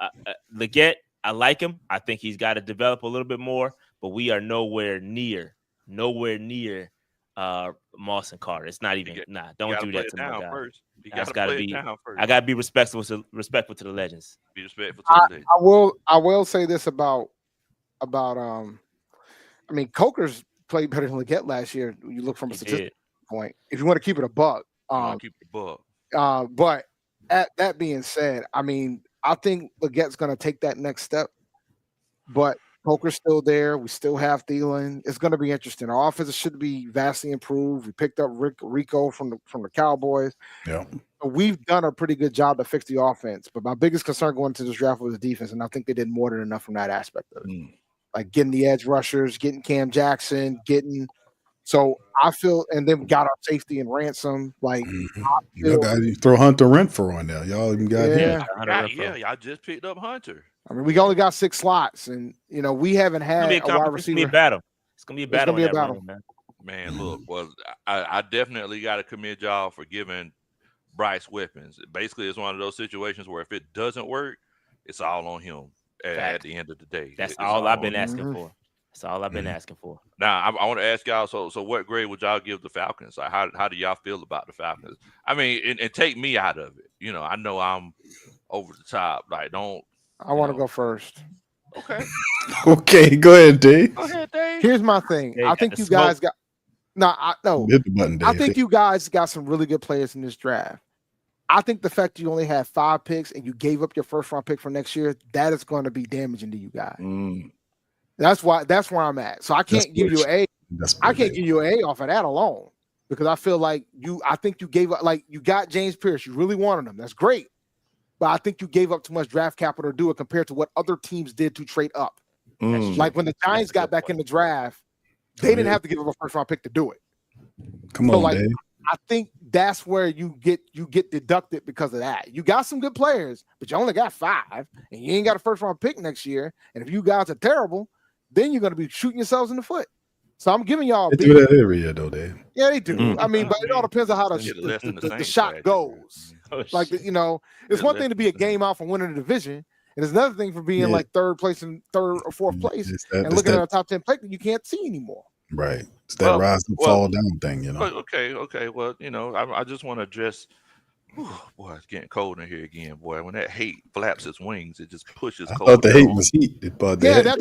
Legette, I like him. I think he's got to develop a little bit more, but we are nowhere near Moss and Carter. It's not even. Don't do that to my guy. First. I gotta be respectful to the legends. Be respectful to the legends. I will say this about I mean, Coker's played better than Legette last year. You look from a statistical point. If you want to keep it a buck, keep it a buck. But that being said, I mean, I think Legette's going to take that next step. But Coker's still there. We still have Thielen. It's going to be interesting. Our offense should be vastly improved. We picked up Rico from the Cowboys. Yeah, we've done a pretty good job to fix the offense. But my biggest concern going into this draft was the defense, and I think they did more than enough from that aspect of it. Like getting the edge rushers, getting Cam Jackson, so I feel, and then we got our safety and Ransom. Like you got to throw Hunter Renfro on there. Y'all even got him. Y'all just picked up Hunter. I mean, we only got 6 slots, and we haven't had a wide receiver. It's gonna be a battle. It's gonna be a battle. Man, look, well, I definitely got to commend y'all for giving Bryce weapons. Basically, it's one of those situations where if it doesn't work, it's all on him at the end of the day. That's all I've been asking for. That's all I've been asking for. Now, I want to ask y'all, so what grade would y'all give the Falcons? Like, how do y'all feel about the Falcons? I mean, and take me out of it. I know I'm over the top. Like, don't. I want to go first. Okay. Okay, go ahead, Dave. Go ahead, Dave. Here's my thing. I think you guys got Hit the button, Dave. I think you guys got some really good players in this draft. I think the fact you only had 5 picks and you gave up your first round pick for next year, that is going to be damaging to you guys. That's where I'm at. So I can't give you an A. I can't give you an A off of that alone because I feel like I think you gave up, like you got James Pierce. You really wanted him. That's great. But I think you gave up too much draft capital to do it compared to what other teams did to trade up. Like when the Giants got back in the draft, they didn't have to give up a first round pick to do it. Come on, Dave. I think that's where you get deducted because of that. You got some good players, but you only got 5, and you ain't got a first round pick next year. And if you guys are terrible, then you're going to be shooting yourselves in the foot. So I'm giving y'all. They do that every year, though, Dave. Yeah, they do. I mean, but it all depends on how the shot goes. Like it's one thing to be a game out from winning the division, and it's another thing for being like third or fourth place, and looking at a top 10 pick that you can't see anymore. Right. It's that rise and fall down thing, Okay. Well, I just want to address. Boy, it's getting cold in here again, boy. When that hate flaps its wings, it just pushes cold. I thought the hate was heat. The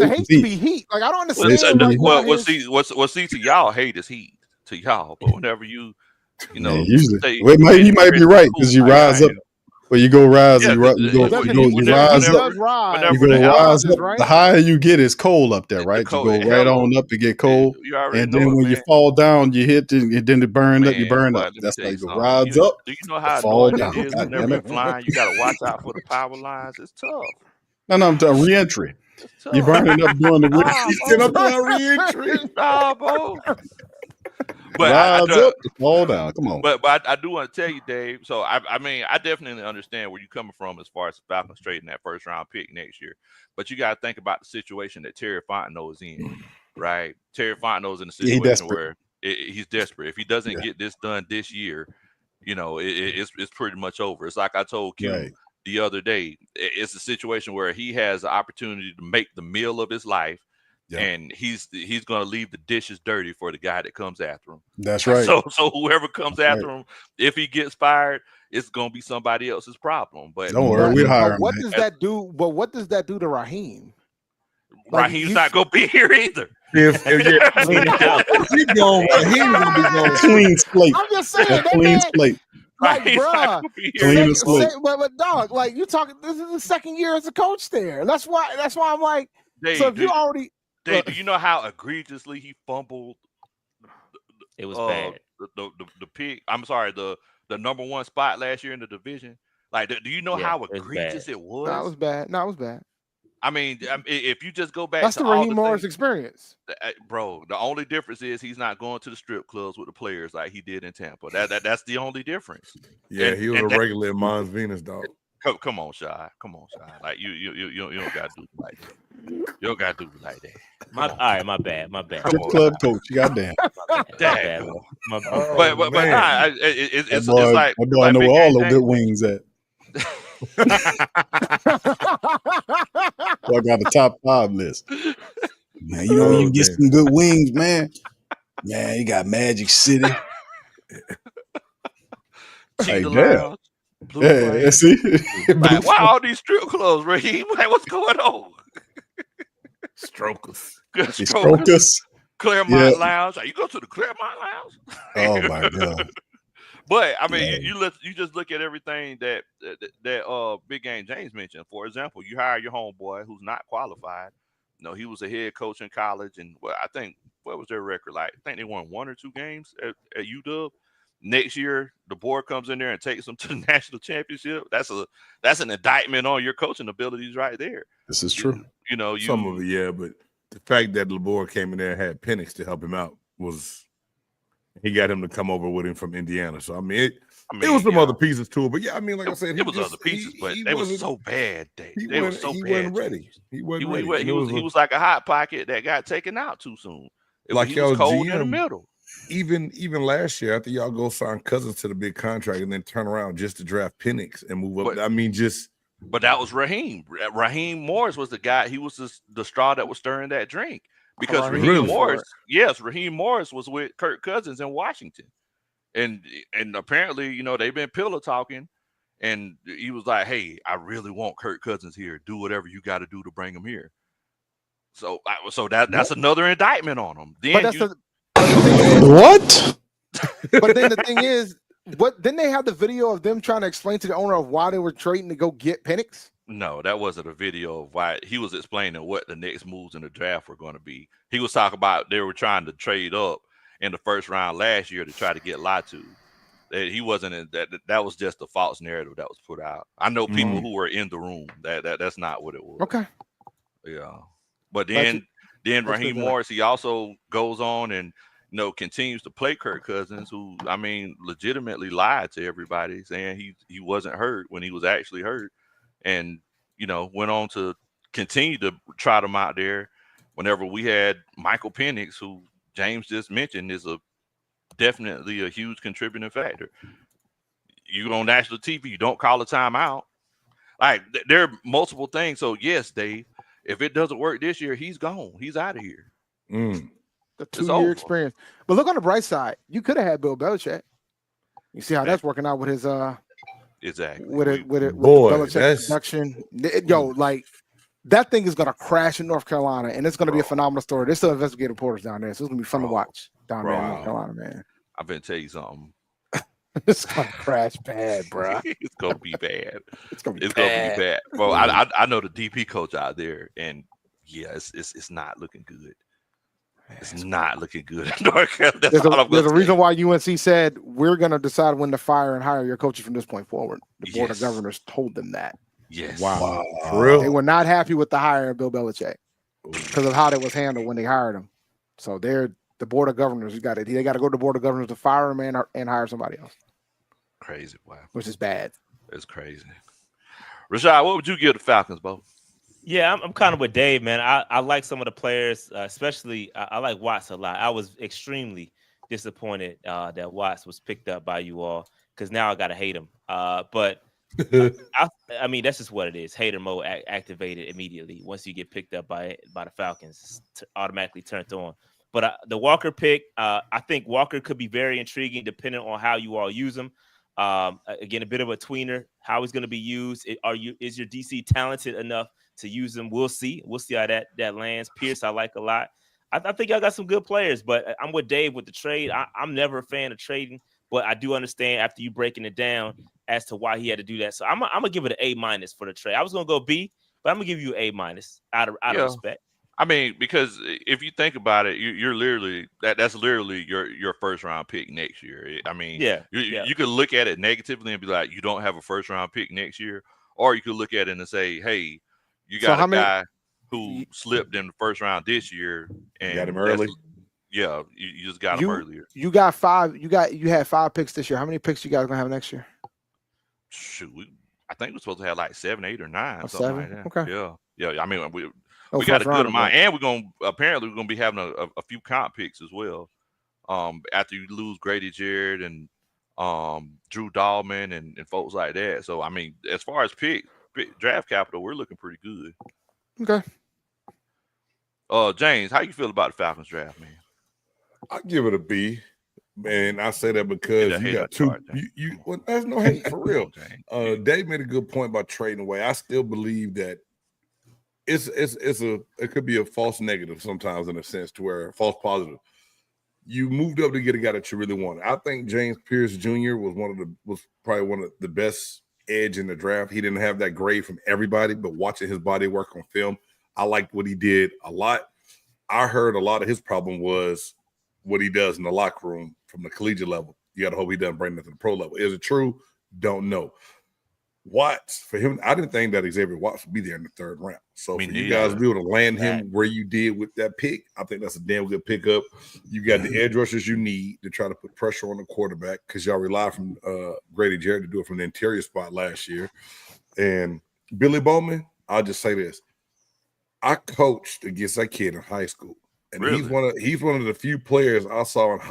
hate to be heat. Like I don't understand. See, to y'all, hate is heat to y'all. But whenever you usually, you might be right because you rise up. Well, you go rise. You rise up. You go rise up. The higher you get, it's cold up there, right? You go right on up to get cold, and then when you fall down, you hit, and then it burn up. You burn up. That's why you go rise up. Do you know how annoying it is whenever you're flying? You got to watch out for the power lines. It's tough. No, I'm talking re-entry. You're burning up doing the re-entry. Bro. But rise up, fall down. Come on. But I do want to tell you, Dave. So I mean, I definitely understand where you're coming from as far as the Falcons trading that first round pick next year. But you got to think about the situation that Terry Fontenot is in, right? Terry Fontenot is in a situation where he's desperate. If he doesn't get this done this year, it's pretty much over. It's like I told Q the other day. It's a situation where he has the opportunity to make the meal of his life. Yeah. And he's going to leave the dishes dirty for the guy that comes after him. That's right. So whoever comes after him, if he gets fired, it's going to be somebody else's problem. But don't worry, we hire him. What does that do? But what does that do to Raheem? Raheem's not going to be here either. If he's going, Raheem's going to be going clean slate. I'm just saying, clean slate. Like, bruh, but dog, like you talking. This is the second year as a coach there. That's why I'm like. Dave, so if you already. Dave, do you know how egregiously he fumbled It was bad. The pick. I'm sorry, the number one spot last year in the division. Like, do you know how egregious it was? No, it was bad. No, it was bad. I mean, if you just go back That's to the all Raheem the Morris things, experience. bro. The only difference is he's not going to the strip clubs with the players like he did in Tampa. That's the only difference. Yeah, he was a regular in Mons Venus, dog. Come on, Shy. Like you don't gotta do it like that. You don't gotta do it like that. All right, my bad. Strip club coach, goddamn. Damn. Oh, but nah, it's like that boy know where all the good wings at. Boy, I got a top 5 list. Man, you know, you get some good wings, man. Man, you got Magic City. Cheetah damn. Lounge, Blue Flame. Yeah, see? Like, why all these strip clubs, Raheem? Like, what's going on? Strokers. Strokers. Claremont Lounge. Like, you go to the Claremont Lounge? Oh my God. But I mean, you just look at everything that Big Game James mentioned. For example, you hire your homeboy who's not qualified. You know, he was a head coach in college, and I think what was their record like? I think they won 1 or 2 games at UW. Next year, the board comes in there and takes them to the national championship. That's an indictment on your coaching abilities right there. This is true. You know, Some of it, yeah, but the fact that LeBoard came in there and had Penix to help him out was he got him to come over with him from Indiana. So I mean, it was some other pieces to it, but yeah, I mean, like I said, it was other pieces, but they were so bad. They were so bad. He wasn't ready. He wasn't ready. He was like a hot pocket that got taken out too soon. He was cold in the middle. Even last year, after y'all go sign Cousins to the big contract and then turn around just to draft Penix and move up. But, I mean, but that was Raheem. Raheem Morris was the guy. He was the straw that was stirring that drink. Because Raheem Morris was with Kirk Cousins in Washington. And apparently, you know, they've been pillow talking, and he was like, "Hey, I really want Kirk Cousins here. Do whatever you got to do to bring him here." So that's another indictment on him. Then what? But then the thing is, didn't they have the video of them trying to explain to the owner of why they were trading to go get Penix? No, that wasn't a video of why. He was explaining what the next moves in the draft were going to be. He was talking about they were trying to trade up in the first round last year to try to get Latu. He wasn't in that. That was just a false narrative that was put out. I know people who were in the room. That's not what it was. Okay. Yeah. But then Raheem Morris, he also goes on and, you know, continues to play Kirk Cousins, who, I mean, legitimately lied to everybody saying he wasn't hurt when he was actually hurt. And, you know, went on to continue to trot him out there whenever we had Michael Penix, who James just mentioned is definitely a huge contributing factor. You on national TV, you don't call a timeout. Like, there are multiple things. So, yes, Dave, if it doesn't work this year, he's gone. He's out of here. The 2-year experience. But look on the bright side. You could have had Bill Belichick. You see how that's working out with his exactly with Belichick production. Yo, like, that thing is gonna crash in North Carolina, and it's gonna be a phenomenal story. There's still investigative reporters down there, so it's gonna be fun to watch down there in North Carolina, man. I'm gonna tell you something. It's gonna crash bad, bro. It's gonna be bad. It's gonna be bad. Well, I know the DP coach out there, and yeah, it's not looking good. It's not looking good in North Carolina. There's a reason why UNC said we're going to decide when to fire and hire your coaches from this point forward. The board of governors told them that. Yes. Wow. For real? They were not happy with the hire of Bill Belichick because of how it was handled when they hired him. So the board of governors. They got to go to the board of governors to fire him and hire somebody else. Crazy, wow. Which is bad. It's crazy. Rashad, what would you give the Falcons, Bo? Yeah, I'm kind of with Dave, man. I like some of the players, especially I like Watts a lot. I was extremely disappointed that Watts was picked up by you all because now I got to hate him. But I mean, that's just what it is. Hater mode activated immediately once you get picked up by the Falcons, automatically turned on. But the Walker pick, I think Walker could be very intriguing depending on how you all use him. Again, a bit of a tweener, how he's going to be used. Is your DC talented enough to use them? We'll see. We'll see how that lands. Pierce, I like a lot. I think y'all got some good players, but I'm with Dave with the trade. I'm never a fan of trading, but I do understand after you breaking it down as to why he had to do that. So I'm gonna give it an A- for the trade. I was gonna go B, but I'm gonna give you A- out of respect. I mean, because if you think about it, you're literally that's literally your first round pick next year. I mean, Yeah. you could look at it negatively and be like, you don't have a first round pick next year, or you could look at it and say, hey, you So got how a many- guy who slipped in the first round this year, and got him early. Yeah, you just got him earlier. You got 5. You had 5 picks this year. How many picks you guys gonna have next year? Shoot, I think we're supposed to have like 7, 8, or 9, Oh, something 7? like that. Okay. Yeah. I mean, we Oh, got a first good round, amount, okay. and we're gonna be having a few comp picks as well. After you lose Grady Jarrett and Drew Dahlman and folks like that. So I mean, as far as draft capital, we're looking pretty good. Okay. James, how you feel about the Falcons draft, man? I give it a B. And I say that because you got two. Well, there's no hate for real. Dave made a good point about trading away. I still believe that it could be a false negative sometimes, in a sense, to where false positive. You moved up to get a guy that you really wanted. I think James Pierce Jr. was probably one of the best edge in the draft. He didn't have that grade from everybody, but watching his body work on film, I liked what he did a lot. I heard a lot of his problem was what he does in the locker room from the collegiate level. You got to hope he doesn't bring that to the pro level. Is it true? Don't know. Watts, for him, I didn't think that Xavier Watts would be there in the 3rd round. So for you guys to be able to land him where you did with that pick, I think that's a damn good pickup. You got the edge rushers you need to try to put pressure on the quarterback, because y'all rely from Grady Jarrett to do it from the interior spot last year. And Billy Bowman, I'll just say this. I coached against that kid in high school. And really? he's one of the few players I saw at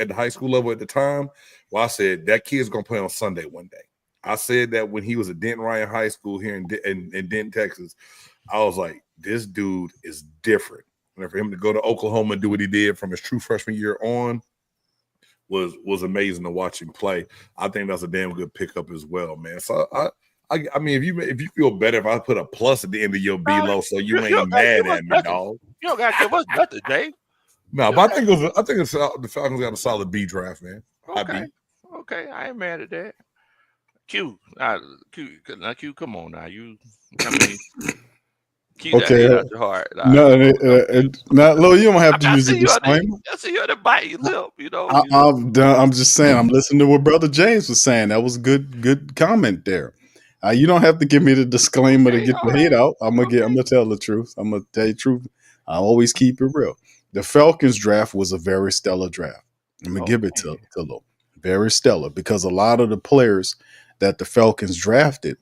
the high school level at the time. Well, I said that kid's gonna play on Sunday one day. I said that when he was at Denton Ryan High School here in Denton, Texas. I was like, this dude is different. And for him to go to Oklahoma and do what he did from his true freshman year on was amazing to watch him play. I think that's a damn good pickup as well, man. So I mean, if you feel better if I put a plus at the end of your B-low, so you ain't mad at me, dog. You don't got to give us nothing, Dave. No, but I think the Falcons got a solid B draft, man. Okay, I ain't mad at that. Q, come on now. Keep that hate out your heart. No, Lo, you don't have to use a disclaimer. I see you had to bite your lip, you know. I'm just saying, I'm listening to what Brother James was saying. That was good comment there. You don't have to give me the disclaimer to get the hate out. I'm gonna tell the truth. I'm gonna tell you the truth. I always keep it real. The Falcons draft was a very stellar draft. I'm gonna give it to Lo. Very stellar, because a lot of the players that the Falcons drafted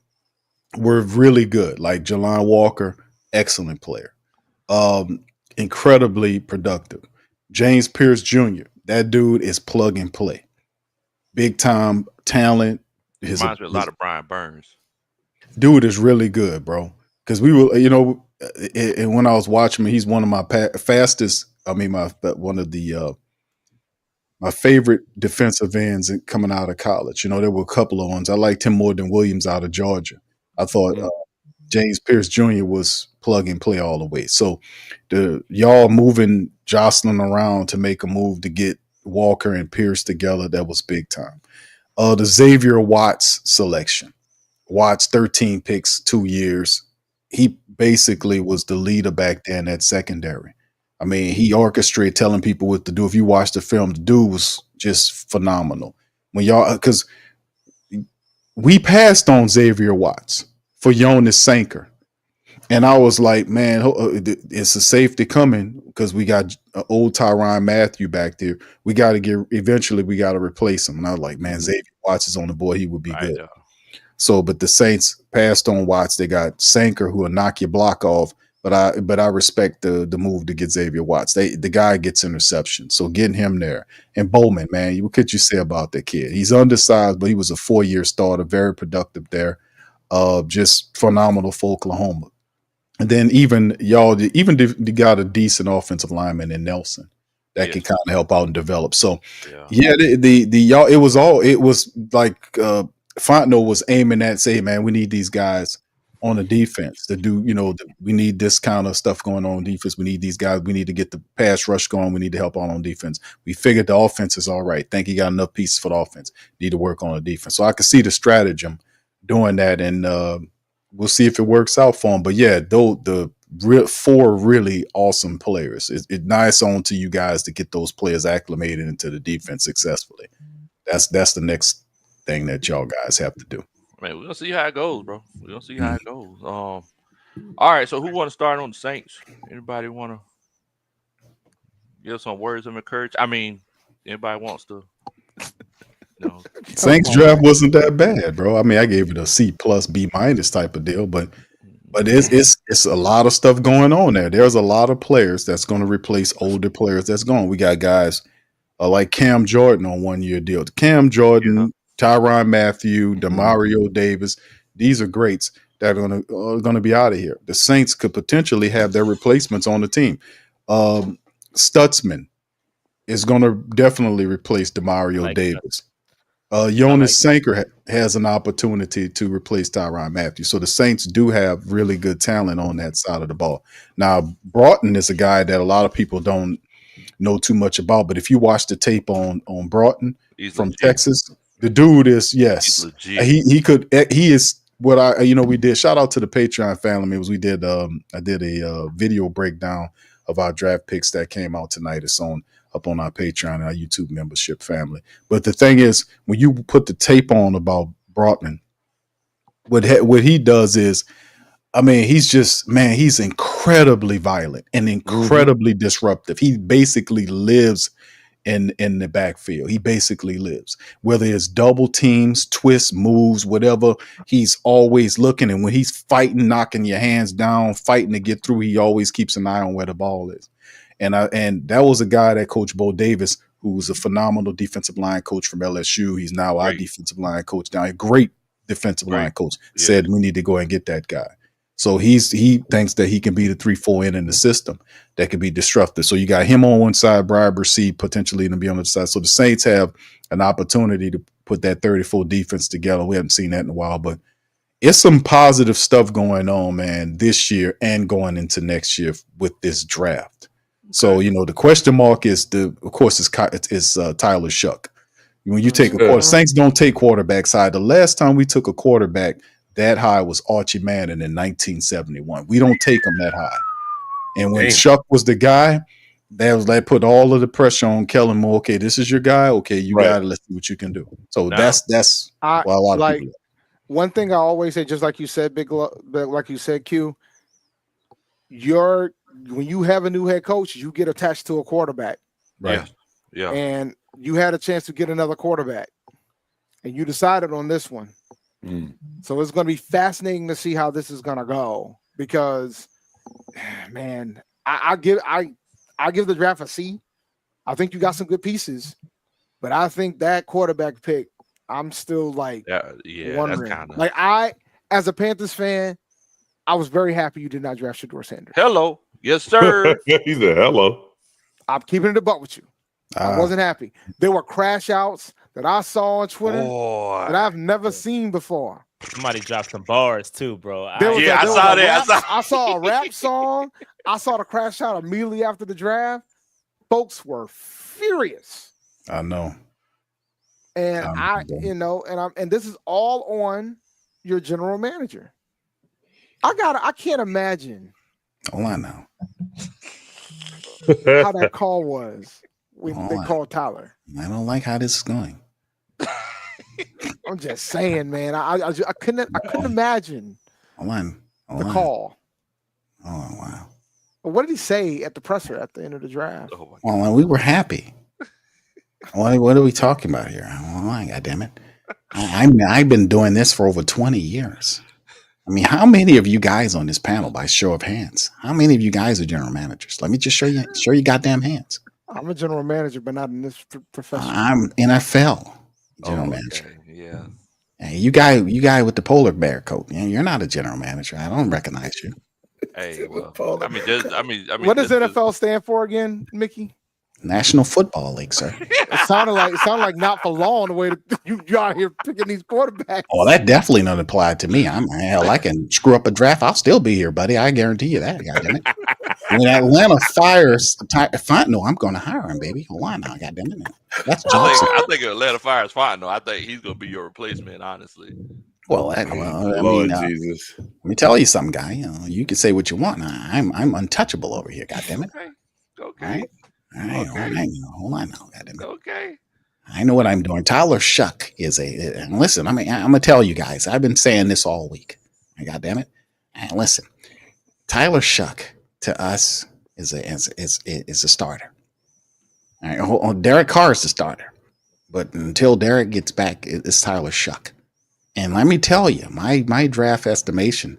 were really good. Like Jelon Walker, excellent player. Incredibly productive. James Pierce Jr., that dude is plug and play. Big time talent. Reminds me a lot of Brian Burns. Dude is really good, bro. Because we were, and when I was watching him, he's one of my my favorite defensive ends coming out of college. There were a couple of ones. I liked him more than Williams out of Georgia. I thought James Pierce Jr. was plug and play all the way. So y'all moving Jocelyn around to make a move to get Walker and Pierce together, that was big time. The Xavier Watts selection. Watts, 13 picks, 2 years. He basically was the leader back then at secondary. I mean, he orchestrated telling people what to do. If you watch the film, the dude was just phenomenal. Because we passed on Xavier Watts for Jonas Sanker. And I was like, man, it's a safety coming, because we got old Tyrann Mathieu back there. We got to eventually we got to replace him. And I was like, man, Xavier Watts is on the board. He would be good. So, but the Saints passed on Watts. They got Sanker, who will knock your block off. But I respect the move to get Xavier Watts. The guy gets interception, so getting him there. And Bowman, man, what could you say about that kid? He's undersized, but he was a 4-year starter, very productive there. Just phenomenal for Oklahoma. And then they got a decent offensive lineman in Nelson that can kind of help out and develop. So it was like Fontenot was aiming at, say, man, we need these guys on the defense to do, we need this kind of stuff going on defense. We need these guys. We need to get the pass rush going. We need to help out on defense. We figured the offense is all right. Think he got enough pieces for the offense. Need to work on the defense. So I could see the stratagem doing that, and we'll see if it works out for him. But yeah, though the four really awesome players. Now it's on to you guys to get those players acclimated into the defense successfully. That's the next thing that y'all guys have to do. Man, we're gonna see how it goes, bro. We're gonna see how it goes. All right, so who want to start on the Saints? Anybody want to give some words of encouragement? I mean, anybody wants to. Saints draft wasn't that bad, bro. I mean, I gave it a C+, B- type of deal, but it's a lot of stuff going on there. There's a lot of players that's going to replace older players that's gone. We got guys like Cam Jordan on 1-year deal. Cam Jordan, Tyrann Mathieu, Demario Davis. These are greats that are going to be out of here. The Saints could potentially have their replacements on the team. Stutzman is going to definitely replace Demario Davis. Jonas Sanker has an opportunity to replace Tyrann Mathieu. So the Saints do have really good talent on that side of the ball. Now, Broughton is a guy that a lot of people don't know too much about, but if you watch the tape on Broughton from Texas, the dude is, yes, he is what we did. Shout out to the Patreon family. I did a video breakdown of our draft picks that came out tonight. It's up on our Patreon and our YouTube membership family. But the thing is, when you put the tape on about Broughton, what he does is, I mean, he's incredibly violent and incredibly disruptive. He basically lives in the backfield. He basically lives. Whether it's double teams, twists, moves, whatever, he's always looking. And when he's fighting, knocking your hands down, fighting to get through, he always keeps an eye on where the ball is. And that was a guy that Coach Bo Davis, who was a phenomenal defensive line coach from LSU. He's now our defensive line coach now. A great defensive line coach said we need to go and get that guy. So he thinks that he can be the 3-4 in the system that can be disruptive. So you got him on one side, Brian Brissy potentially to be on the other side. So the Saints have an opportunity to put that 34 defense together. We haven't seen that in a while, but it's some positive stuff going on, man, this year and going into next year with this draft. So, the question mark is Tyler Shuck. When you take, of course, Saints don't take quarterbacks high. The last time we took a quarterback that high was Archie Manning in 1971. We don't take them that high. And when Shuck was the guy, that put all of the pressure on Kellen Moore. Okay, this is your guy. Okay, you got it. Let's see what you can do. So that's a lot of people. One thing I always say, just like you said, like you said, Q, when you have a new head coach, you get attached to a quarterback. Right. Yeah. And you had a chance to get another quarterback. And you decided on this one. So it's going to be fascinating to see how this is going to go. Because, man, I give the draft a C. I think you got some good pieces. But I think that quarterback pick, I'm still like wondering. That's kinda... Like as a Panthers fan, I was very happy you did not draft Shedeur Sanders. Hello. Yes, sir. He said hello. I'm keeping it a buck with you. I wasn't happy. There were crash outs that I saw on Twitter that I've never seen before. Somebody dropped some bars too, bro. I saw that. I saw a rap song. I saw the crash out immediately after the draft. Folks were furious. I know. And and this is all on your general manager. I can't imagine. Hold on now. How that call was when they called Tyler. I don't like how this is going. I'm just saying, man. I couldn't imagine the call. Oh wow. But what did he say at the presser at the end of the draft? Well, we were happy. What are we talking about here? Oh, God damn it. I've been doing this for over 20 years. I mean, how many of you guys on this panel, by show of hands, how many of you guys are general managers? Let me just show you goddamn hands. I'm a general manager, but not in this profession. I'm NFL general manager. Yeah. Hey, you guy with the polar bear coat. You're not a general manager. I don't recognize you. Hey, well, what does NFL stand for again, Mickey? National Football League, sir. It sounded like not for long the way that you out here picking these quarterbacks. Oh, that definitely not applied to me. I can screw up a draft. I'll still be here, buddy. I guarantee you that. Goddammit. When Atlanta fires, no, I'm going to hire him, baby. Hold on now, goddammit. That's Johnson. I think Atlanta fires Fontenot. I think he's going to be your replacement, honestly. Well, I Lord mean, Jesus. let me tell you something, guy. You can say what you want. I'm untouchable over here. God damn it. Okay. All right. Okay. Hold on now. God damn it. Okay. I know what I'm doing. Tyler Shuck is and listen, I'm gonna tell you guys, I've been saying this all week. God damn it. And listen, Tyler Shuck to us is a starter. All right. Derek Carr is the starter. But until Derek gets back, it's Tyler Shuck. And let me tell you, my draft estimation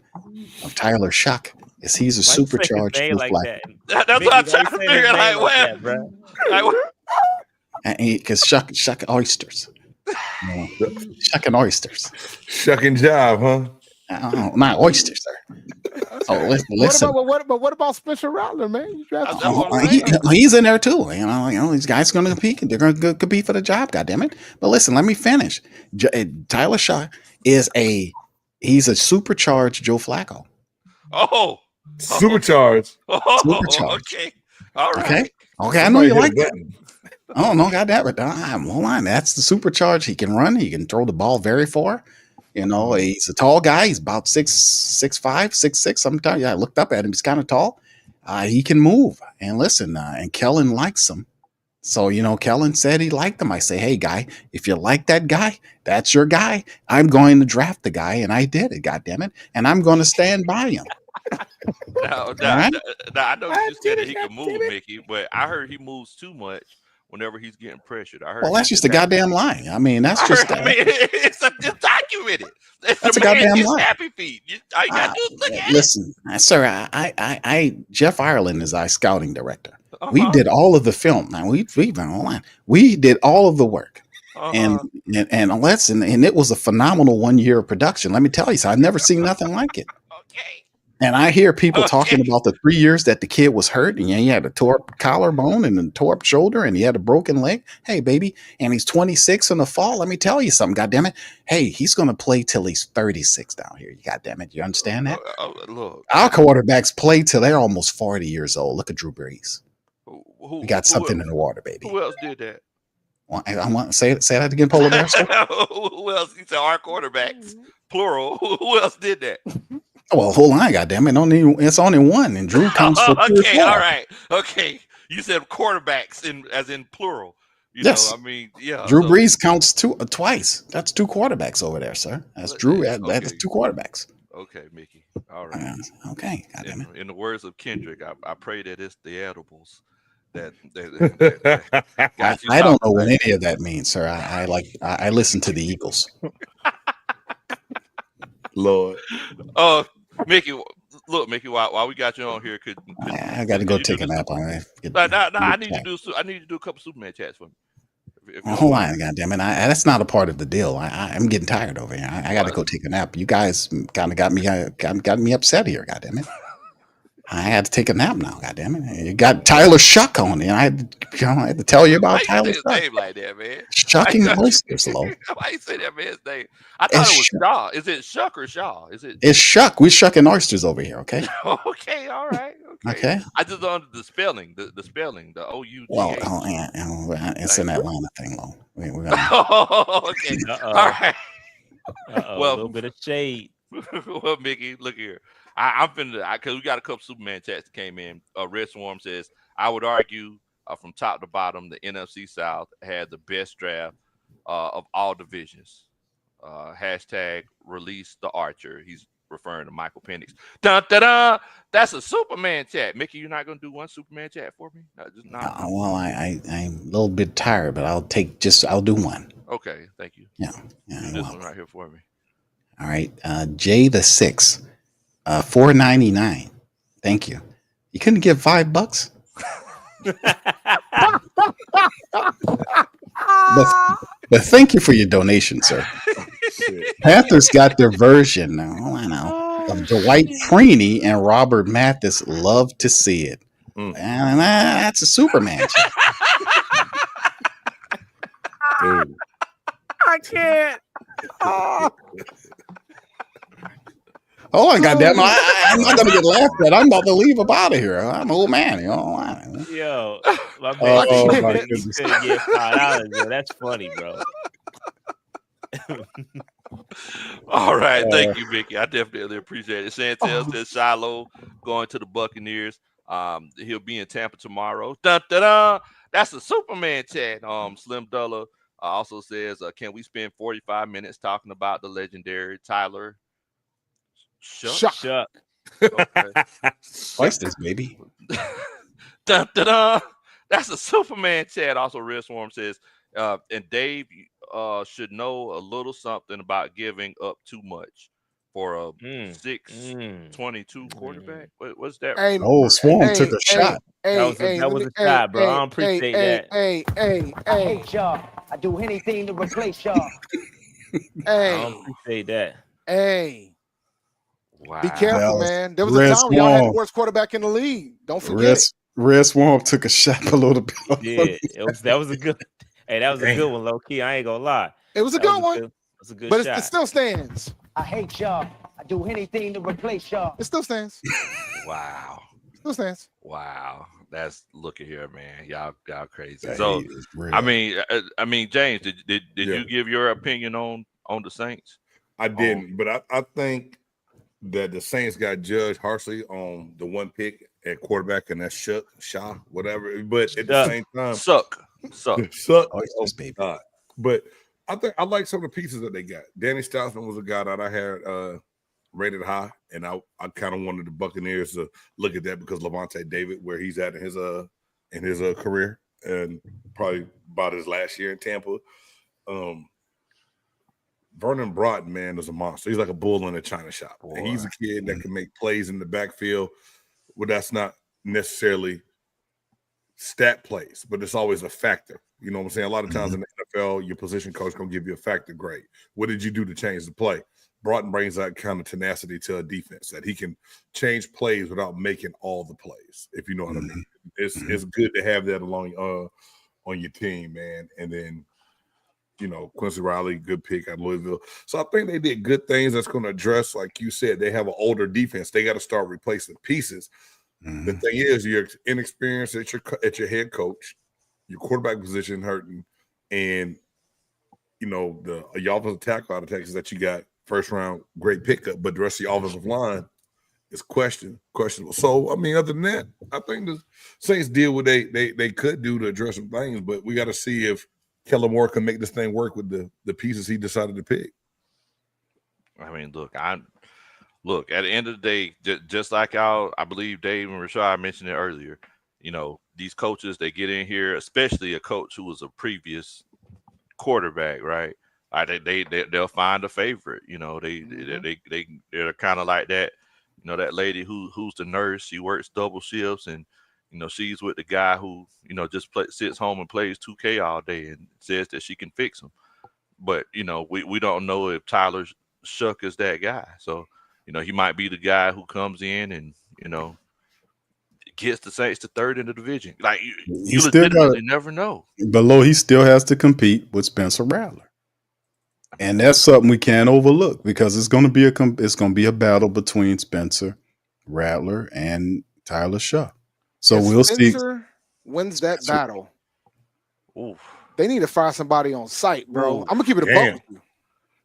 of Tyler Shuck is he's a Why you say his supercharged name like Flacco. that? That's Mickey, what I'm why trying you to saying his figure. name Like, like what? that, bro? Like, Because Shuck oysters. Shucking oysters. Shucking job, huh? Not oysters, sir. Oh, listen. What about Spencer Rattler, man? You drafted That's what I'm saying. He's in there too. These guys are going to compete. They're going to compete for the job. God damn it! But listen, let me finish. Tyler Shuck he's a supercharged Joe Flacco. Oh, supercharged. Supercharged. Okay. All right. Okay. I know you like that. Oh no, God damn it! Hold on. That's the supercharge. He can run. He can throw the ball very far. He's a tall guy. He's about 6'5", 6'6". Sometimes, I looked up at him. He's kind of tall. He can move. And listen, and Kellen likes him. So, Kellen said he liked him. I say, hey, guy, if you like that guy, that's your guy. I'm going to draft the guy, and I did it, goddammit. And I'm going to stand by him. Now, I know you just said that he can move, Mickey, but I heard he moves too much whenever he's getting pressured. I heard. Well, that's just a goddamn lie. I mean, that's just. It's documented. That's a goddamn lie. Happy feet. All you gotta do is look at listen, sir. I Jeff Ireland is our scouting director. it. We did all of the film. Now we've been online. We did all of the work, and it was a phenomenal 1 year of production. Let me tell you, so I've never seen nothing like it. Okay. And I hear people talking about the 3 years that the kid was hurt, and he had a tore up collarbone and a tore up shoulder, and he had a broken leg. Hey, baby, and he's 26 in the fall. Let me tell you something, goddammit. Hey, he's going to play till he's 36 down here. Goddammit, you understand that? Look, our quarterbacks play till they're almost 40 years old. Look at Drew Brees. We got something in the water, baby. Who else did that? I want to say that again, Polar Bear. Who else? He said our quarterbacks, plural. Who else did that? Well, hold on, goddammit. It's only one, and Drew counts for three or Okay, four. all right. Okay. You said quarterbacks as in plural. Yes. I mean, yeah. Drew Brees counts twice. That's two quarterbacks over there, sir. That's Drew. That's two quarterbacks. Okay, Mickey. All right. Okay. Goddammit. In the words of Kendrick, I pray that it's the edibles that I don't know what any of that means, sir. I listen to the Eagles. Lord. Oh, Mickey, look, Mickey, while we got you on here, I got to go take a nap. I need you to do a couple Superman chats for me. Hold on, goddammit. That's not a part of the deal. I'm getting tired over here. I got to go take a nap. You guys kind of got me upset here, goddammit. I had to take a nap now, goddammit. You got Tyler Shuck on it. I had to tell you about Tyler Shuck. Name like that, man. Shucking oysters, low. Why you say that man's name? I thought it was Shaw. Is it Shuck or Shaw? It's Shuck. We're shucking oysters over here, okay? Okay, all right. Okay. I just don't the spelling, the spelling, the O-U-G-H. Well, it's an Atlanta thing, though. We're gonna... Okay. All right. Well, a little bit of shade. Well, Mickey, look here. I'm finna, because we got a couple Superman chats that came in. Red Swarm says, I would argue from top to bottom, the NFC South had the best draft of all divisions. Hashtag release the Archer. He's referring to Michael Penix. Dun, dun, dun. That's a Superman chat. Mickey, you're not going to do one Superman chat for me? Just not. Well, I'm a little bit tired, but I'll do one. Okay, thank you. Yeah. This one right here for me. All right. Jay the 6, $4.99. Thank you. You couldn't give $5? but thank you for your donation, sir. Panthers got their version now. I know of Dwight Freeney and Robert Mathis. Love to see it. And that's a Superman. Dude. I can't. Oh, goddamn! I'm not gonna get laughed at. I'm about to leave up out of here. I'm an old man, Yo, my my goodness. Get $5, bro. That's funny, bro. All right, thank you, Vicky. I definitely appreciate it. Santel says Shiloh going to the Buccaneers. He'll be in Tampa tomorrow. Dun, dun, dun. That's a Superman chat. Slim Dulla also says, can we spend 45 minutes talking about the legendary Tyler Shuck? Shuck. Okay. Twice this, baby. Dun, dun, dun. That's a Superman chat. Also, Real Swarm says, and Dave should know a little something about giving up too much for a 6'22" quarterback. What's that? Hey, Oh, Swarm took a shot. That was a shot, bro. I don't appreciate that. I hate y'all. I do anything to replace y'all. I don't appreciate that. Hey. Wow. Be careful, man. There was Red a time y'all had the Swarm. worst quarterback in the league. Don't forget. Red Swarm took a shot below the belt. Yeah, that was a good. Hey, that was a good one, low key. I ain't gonna lie. It was a good one. It was a good But shot. it still stands. I hate y'all. I do anything to replace y'all. It still stands. Wow. Still stands. Wow. That's look at here, man. Y'all crazy. That So hate is real. I mean, James, did you give your opinion on the Saints? I didn't, but I think that the Saints got judged harshly on the one pick at quarterback, and that's Shaw, whatever. But at the same time, suck. Twice this, baby. But I think I like some of the pieces that they got. Danny Stoutsman was a guy that I had rated high, and I kind of wanted the Buccaneers to look at that because Levante David, where he's at in his career, and probably about his last year in Tampa. Vernon Broughton, man, is a monster. He's like a bull in a china shop. And he's a kid that can make plays in the backfield. Well, that's not necessarily stat plays, but it's always a factor. You know what I'm saying? A lot of times in the NFL, your position coach gonna give you a factor grade. What did you do to change the play? Broughton brings that kind of tenacity to a defense that he can change plays without making all the plays, if you know what I mean. It's good to have that along on your team, man. And then Quincy Riley, good pick out of Louisville. So I think they did good things that's going to address, like you said, they have an older defense. They got to start replacing pieces. The thing is, you're inexperienced at your head coach, your quarterback position hurting, and the offensive tackle out of Texas that you got first round, great pickup, but the rest of the offensive line is questionable. So I mean, other than that, I think the Saints did what they could do to address some things, but we got to see if Kellen Moore can make this thing work with the pieces he decided to pick. I mean, look, at the end of the day, just like I believe Dave and Rashad mentioned it earlier, these coaches, they get in here, especially a coach who was a previous quarterback, right? They'll find a favorite. They're kind of like that, that lady who's the nurse. She works double shifts, and she's with the guy who just sits home and plays 2K all day and says that she can fix him. But we don't know if Tyler Shuck is that guy. So he might be the guy who comes in and gets the Saints to third in the division. Like you legitimately never know. Below, he still has to compete with Spencer Rattler, and that's something we can't overlook because it's going to be a battle between Spencer Rattler and Tyler Shuck. So we'll see. Spencer wins that battle. Oof. They need to find somebody on site, bro. Ooh. I'm gonna keep it a buck with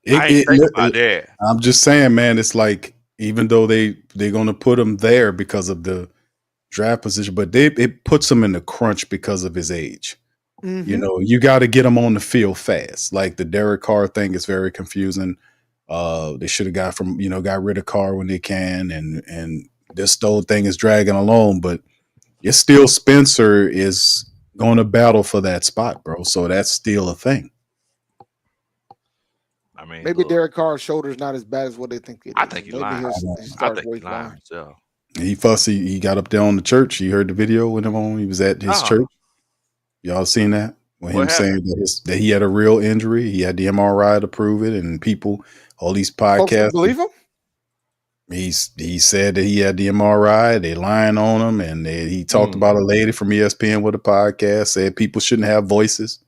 you. I ain't think about that. I'm just saying, man. It's like even though they're going to put him there because of the draft position, but it puts him in the crunch because of his age. You got to get him on the field fast. Like the Derek Carr thing is very confusing. They should have got rid of Carr when they can, and this whole thing is dragging along, but. It's still Spencer is going to battle for that spot, bro. So that's still a thing. I mean, maybe Derek Carr's shoulder's not as bad as what they think it is. I think he's lying. I think he's lying himself. He fussy. He got up there on the church. You heard the video with him on. He was at his church. Y'all seen that? When him saying that he had a real injury. He had the MRI to prove it, and all these podcasts believe him. He said that he had the MRI. They lying on him, and he talked about a lady from ESPN with a podcast. Said people shouldn't have voices.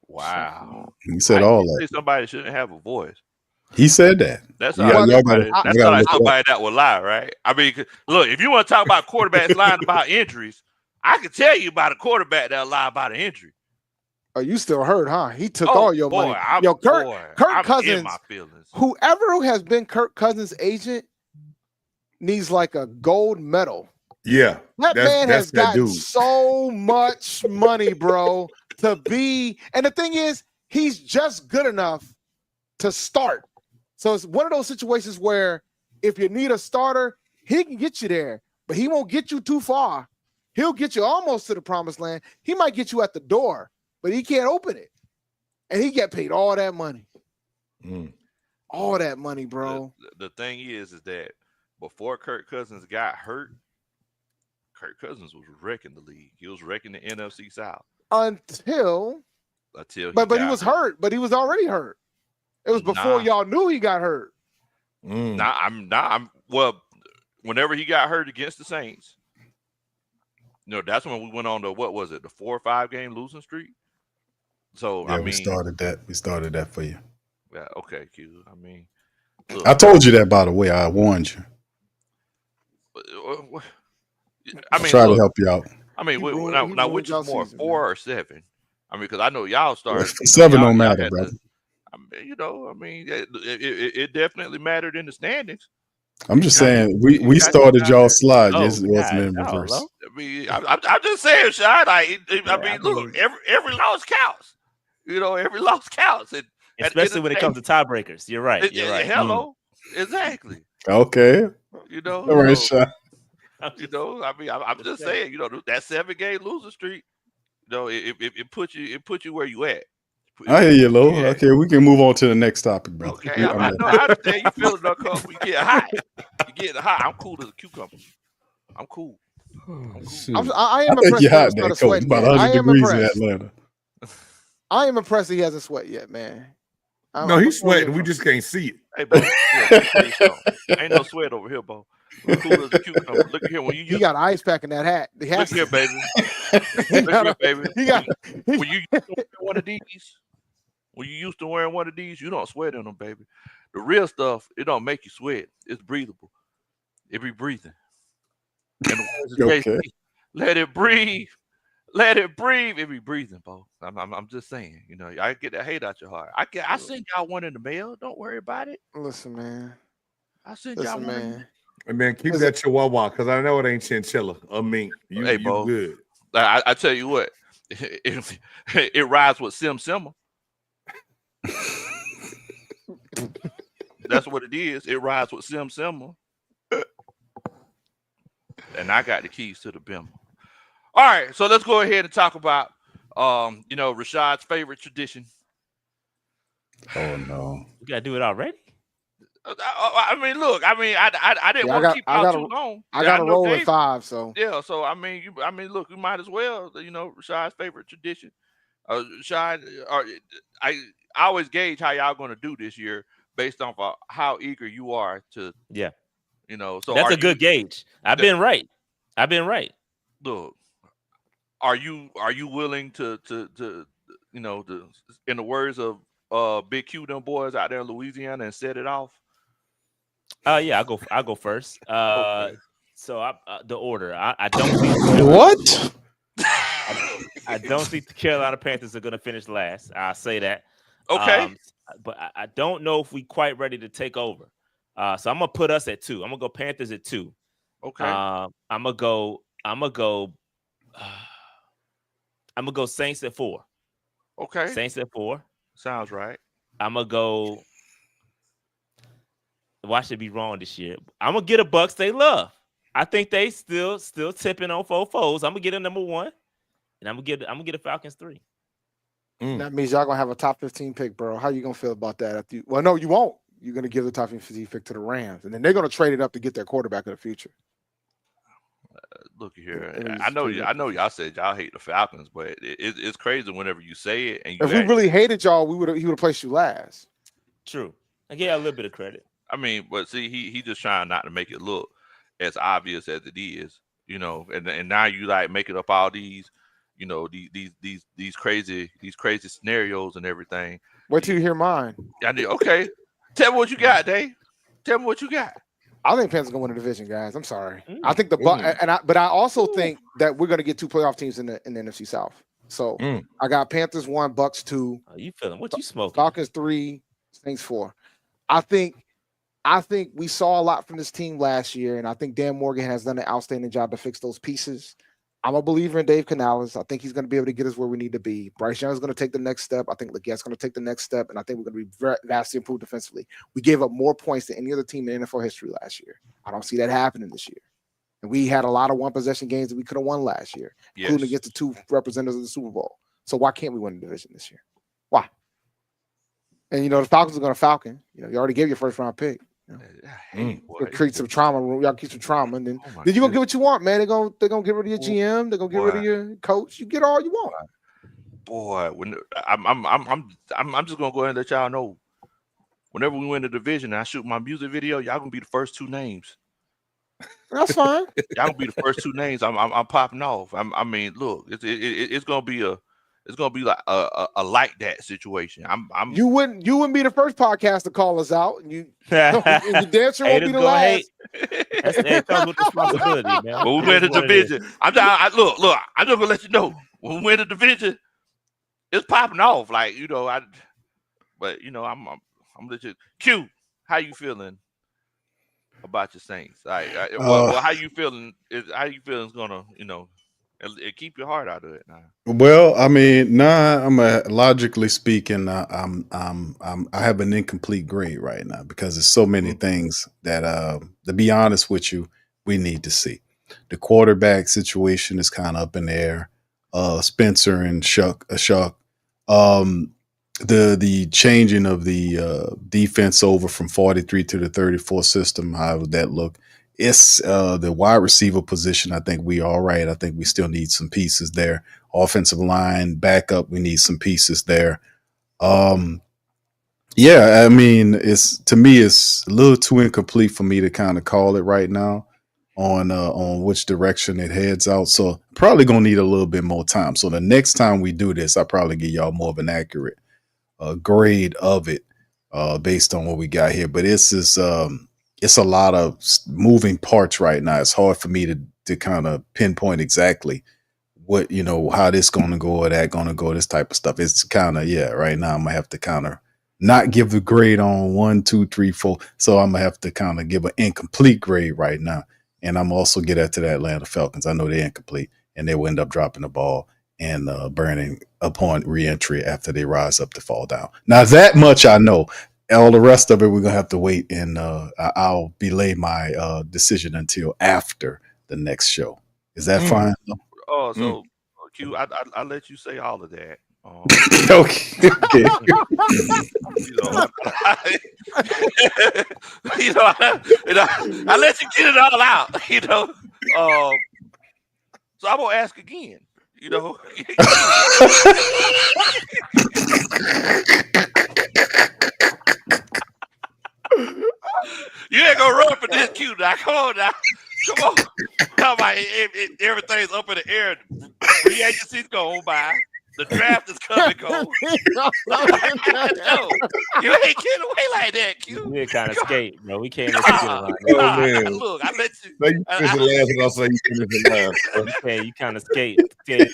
Wow, he said all that. Somebody shouldn't have a voice. He said that. That's somebody that would lie, right? I mean, look, if you want to talk about quarterbacks lying about injuries, I can tell you about a quarterback that'll lie about an injury. Oh, you still hurt, huh? He took all your money. Yo, Kirk I'm Cousins, in my feelings. whoever has been Kirk Cousins' agent needs like a gold medal. Yeah. That man has that gotten dude. so much money, bro, to be. And the thing is, he's just good enough to start. So it's one of those situations where if you need a starter, he can get you there, but he won't get you too far. He'll get you almost to the promised land. He might get you at the door, but he can't open it. And he get paid all that money. All that money, bro. The thing is that before Kirk Cousins got hurt, Kirk Cousins was wrecking the league. He was wrecking the NFC South. Until he was hurt, but he was already hurt. It was before y'all knew he got hurt. Well, whenever he got hurt against the Saints, that's when we went on to, what was it, the 4 or 5 game losing streak? So yeah, we started that for you. Yeah, okay, Q. I mean, look, I told you that, by the way. I warned you. I try to help you out. I mean, now which is more, 4 or 7? I mean, because I know y'all started 7 don't matter, brother. It definitely mattered in the standings. I'm just saying we started y'all slide. Yes, it wasn't in reverse. I mean, I'm just saying, Sean. I mean, look, every loss counts. Every loss counts, and especially when it comes to tiebreakers. You're right. You're right. Hello, exactly. Okay. All right, Sean. I mean, I'm just saying. That 7 game losing streak. It puts you where you at. I hear you, Lo. Yeah. Okay, we can move on to the next topic, bro. Okay, I know. I understand you feeling uncomfortable. You get hot. I'm cool as a cucumber. I'm cool. I am impressed. You're hot, there, Coach. About 100 degrees in Atlanta. I am impressed he hasn't sweat yet, man. No, he's sweating. We just can't see it. Hey, Bo, ain't no sweat over here, Bo. Cool as a cucumber. Look at here. When you got an ice pack in that hat. Look here, baby. Look here, baby. When you used to wear one of these, you don't sweat in them, baby. The real stuff, it don't make you sweat. It's breathable. It be breathing. And okay. Let it breathe. Let it breathe. It be breathing, Bo. I'm just saying. I get that hate out your heart. I sent y'all one in the mail. Don't worry about it. Listen, man. I sent y'all one. Hey, man, keep that chihuahua because I know it ain't chinchilla or mink. You good. I tell you what, it rides with Sim Simma. That's what it is. It rides with Sim Simma. And I got the keys to the Bimmer. All right, so let's go ahead and talk about Rashad's favorite tradition. Oh no. We gotta do it already. I mean, look. I mean, I didn't want to keep out too long. I got to roll with 5. So yeah. So I mean, look. We might as well. Rashad's favorite tradition. Rashad, I always gauge how y'all going to do this year based on how eager you are to. Yeah. So that's a good gauge. I've been right. Look, are you willing to in the words of Big Q, them boys out there in Louisiana, and set it off? Yeah, I'll go first. Okay. So the order. I don't see what? I don't think the Carolina Panthers are going to finish last. I'll say that. Okay. But I don't know if we quite ready to take over. So I'm gonna put us at 2. I'm gonna go Panthers at 2. Okay. I'm gonna go Saints at 4. Okay. Saints at 4. Sounds right. I'm gonna go. Why should I be wrong this year? I'm gonna get a Bucs they love. I think they still tipping on 4 foes. I'm gonna get a number 1, and I'm gonna get a Falcons 3. That means y'all gonna have a top 15 pick, bro. How you gonna feel about that? Well, no, you won't. You're gonna give the top 15 pick to the Rams, and then they're gonna trade it up to get their quarterback of the future. Look here, I know y'all said y'all hate the Falcons, but it's crazy whenever you say it. And if we really hated y'all, he would have placed you last. True. I give you a little bit of credit. I mean, but see, he just trying not to make it look as obvious as it is, and now you like making up all these, these crazy scenarios and everything. Wait till you hear mine. Okay. Tell me what you got, Dave. Tell me what you got. I think Panthers gonna win the division, guys. I'm sorry. I think but I also think that we're gonna get 2 playoff teams in the NFC South. So I got Panthers 1, Bucks 2. How you feeling? What you smoking? Falcons 3, Saints 4. I think we saw a lot from this team last year, and I think Dan Morgan has done an outstanding job to fix those pieces. I'm a believer in Dave Canales. I think he's going to be able to get us where we need to be. Bryce Young is going to take the next step. I think Legette's going to take the next step, and I think we're going to be vastly improved defensively. We gave up more points than any other team in NFL history last year. I don't see that happening this year. And we had a lot of one-possession games that we could have won last year, including against the 2 representatives of the Super Bowl. So why can't we win the division this year? Why? And, the Falcons are going to Falcon. You already gave your first-round pick. Create some trauma. Y'all keep some trauma, and then you're gonna get what you want, man. They're gonna get rid of your GM. They're gonna get rid of your coach. You get all you want. Boy, when I'm just gonna go ahead and let y'all know. Whenever we win the division and I shoot my music video, y'all gonna be the first 2 names. That's fine. Y'all gonna be the first 2 names. I'm popping off. I mean, look, it's gonna be like a like that situation. You wouldn't be the first podcast to call us out, and you and the dancer won't be the last. That comes with responsibility, man. When we win the division, I'm just gonna let you know. When we win the division, it's popping off. Like I'm let you. Q, how you feeling about your Saints? How you feeling? How you feeling is gonna and keep your heart out of it now. Well, I mean, logically speaking, I have an incomplete grade right now because there's so many things that, to be honest with you, we need to see. The quarterback situation is kind of up in the air. Spencer and Shuck. The changing of the defense over from 43 to the 34 system. How would that look? It's the wide receiver position. I think we all right. I think we still need some pieces there. Offensive line, backup, we need some pieces there. I mean, it's a little too incomplete for me to kind of call it right now on which direction it heads out. So probably gonna need a little bit more time. So the next time we do this, I'll probably give y'all more of an accurate grade of it based on what we got here. But it's a lot of moving parts right now. It's hard for me to kind of pinpoint exactly what, how this going to go or that going to go, this type of stuff. It's kind of, right now I'm going to have to kind of not give a grade on 1, 2, 3, 4. So I'm going to have to kind of give an incomplete grade right now. And I'm also get that to the Atlanta Falcons. I know they're incomplete and they will end up dropping the ball and burning upon reentry after they rise up to fall down. Now that much I know. All the rest of it, we're going to have to wait, and I'll belay my decision until after the next show. Is that fine? Oh, so Q, I'll let you say all of that. Okay. I let you get it all out, so I'm going to ask again, You ain't gonna run for this Q now. Come on now. Come on. Everything's up in the air. Free agency's going by. The draft is coming. Go. No, you ain't getting away like that, Q. We're kind of skate, bro. We can't let you get around that. Look, I let you. I'll say you finish the last. You kind of skate through that.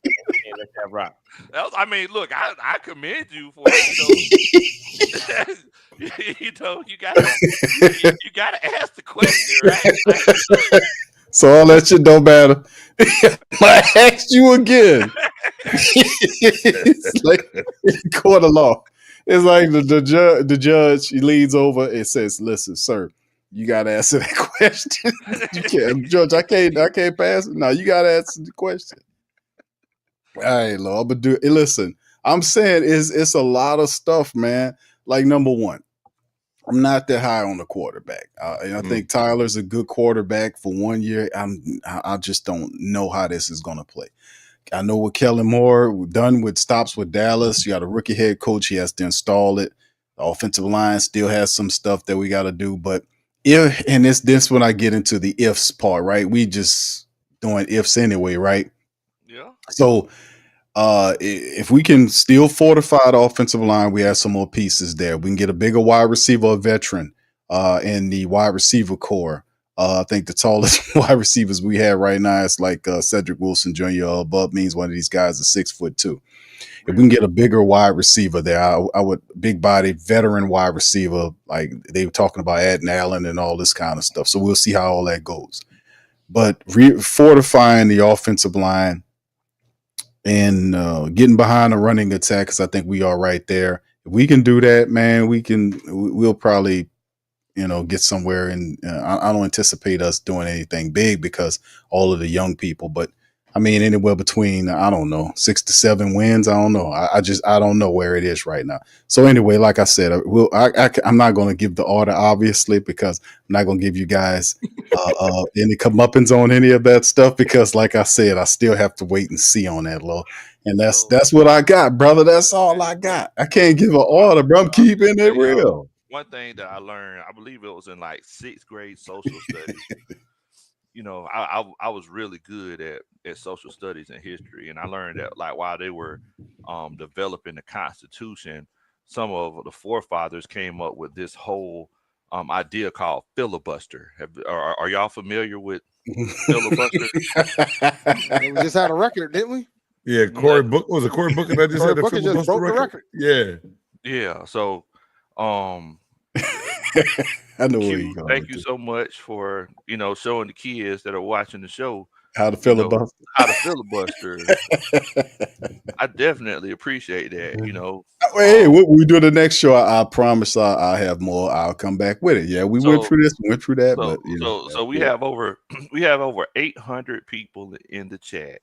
You can't let that rock. I mean, look, I commend you for it. You gotta ask the question, right? So I'll let you know better. I asked you again. It's like court of law. It's like the judge he leans over and says, "Listen, sir, you gotta answer that question. You can't, Judge. I can't pass it. No, you gotta answer the question." All right, Lord, but listen. I'm saying it's a lot of stuff, man. Like number one, I'm not that high on the quarterback. And I think Tyler's a good quarterback for 1 year. I just don't know how this is going to play. I know with Kellen Moore, we're done with stops with Dallas. You got a rookie head coach. He has to install it. The offensive line still has some stuff that we got to do. But this when I get into the ifs part, right? We just doing ifs anyway, right? Yeah. So if we can still fortify the offensive line, we have some more pieces there. We can get a bigger wide receiver, a veteran in the wide receiver core. I think the tallest wide receivers we have right now is like Cedric Wilson Jr. Above means one of these guys is 6'2". If we can get a bigger wide receiver there, I would big body veteran wide receiver. Like they were talking about adding Allen and all this kind of stuff. So we'll see how all that goes. But fortifying the offensive line and getting behind the running attack, because I think we are right there. If we can do that, man, we'll probably, get somewhere. And I don't anticipate us doing anything big because all of the young people, but I mean, anywhere between, I don't know, 6 to 7 wins. I don't know. I don't know where it is right now. So anyway, like I said, I'm not going to give the order, obviously, because I'm not going to give you guys any comeuppance on any of that stuff, because like I said, I still have to wait and see on that, Lo. And that's what I got, brother. That's all I got. I can't give an order, bro. I'm keeping it real. One thing that I learned, I believe it was in like 6th grade social studies. I was really good at social studies and history, and I learned that like while they were developing the Constitution, some of the forefathers came up with this whole idea called filibuster. Are y'all familiar with filibuster? We just had a record, didn't we? Yeah, Cory Booker that just had the Booker just broke the record. Yeah. So, I know where you going. Thank you so much for showing the kids that are watching the show how to filibuster. I definitely appreciate that. Hey, when we do the next show, I promise I'll have more. I'll come back with it. Yeah, we went through this, went through that, so we have over 800 people in the chat.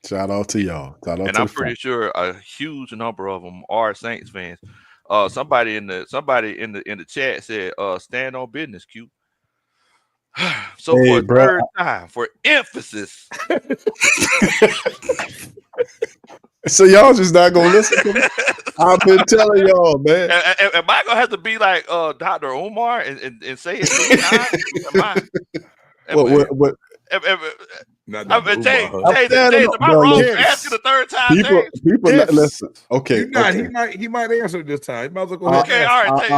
Shout out to y'all. And I'm pretty sure a huge number of them are Saints fans. Somebody in the chat said, "Stand on business, Q." So for a third time, for emphasis. So y'all just not gonna listen to me? I've been telling y'all, man. Am I gonna have to be like Dr. Omar and say it 3 times? What? Am I wrong for asking the third time? People listen. Okay, he might answer this time. He might as well go ahead. Okay, all right.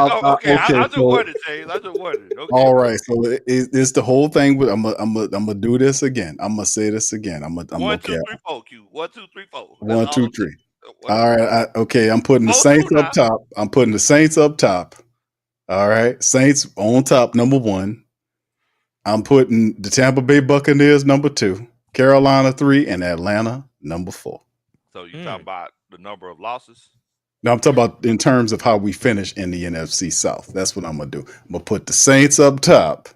I just wondered, James. I just wondered. Okay. All right, so it's the whole thing. I'm gonna do this again. I'm gonna say this again. I'm 1, 2, 3, 4, Q. 1, 2, 3, 4. 1, 2, 3. All right. Okay, I'm putting the Saints up top. I'm putting the Saints up top. All right, Saints on top, number 1. I'm putting the Tampa Bay Buccaneers number 2, Carolina 3, and Atlanta number 4. So you talk about the number of losses? No, I'm talking about in terms of how we finish in the NFC South. That's what I'm gonna do. I'm gonna put the Saints up top,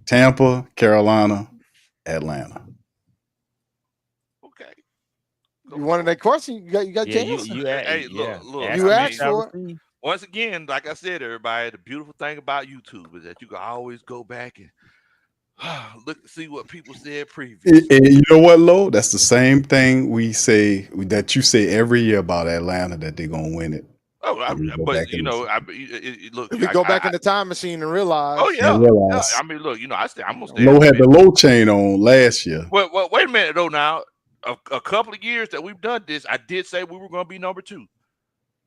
Tampa, Carolina, Atlanta. Okay. You wanted that question? You got your answer. Look. You asked for it. Once again, like I said, everybody, the beautiful thing about YouTube is that you can always go back and see what people said previously. And you know what, Lo? That's the same thing you say every year about Atlanta, that they're gonna win it. Oh, look, we go back in the time machine and realize. Oh yeah. I mean, look, I'm gonna stay. Lo had the low chain on last year. Well, wait a minute though. Now, a couple of years that we've done this, I did say we were gonna be number 2.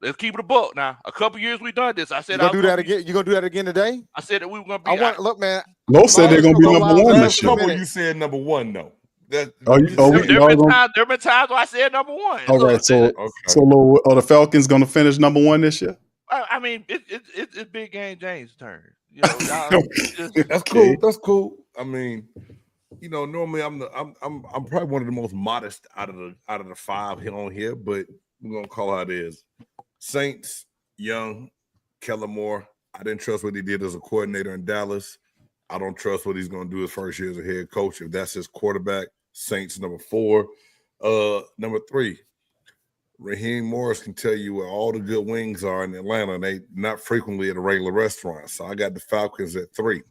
Let's keep it a buck now. A couple years we've done this. I said, you gonna do that again? You gonna do that again today? I said that we were gonna be. Look, man. Lo said they're gonna be number 1 this year. You said number 1 though. There have been times where I said number 1. All right, so Lo, are the Falcons gonna finish number 1 this year? I mean, it's Big Game James' turn. That's cool. That's cool. I mean, normally I'm probably one of the most modest out of the 5 here on here, but we're gonna call how it is. Saints, Young, Kellen Moore. I didn't trust what he did as a coordinator in Dallas. I don't trust what he's going to do his first year as a head coach. If that's his quarterback, Saints number 4. Number 3, Raheem Morris can tell you where all the good wings are in Atlanta, and they not frequently at a regular restaurant. So I got the Falcons at 3.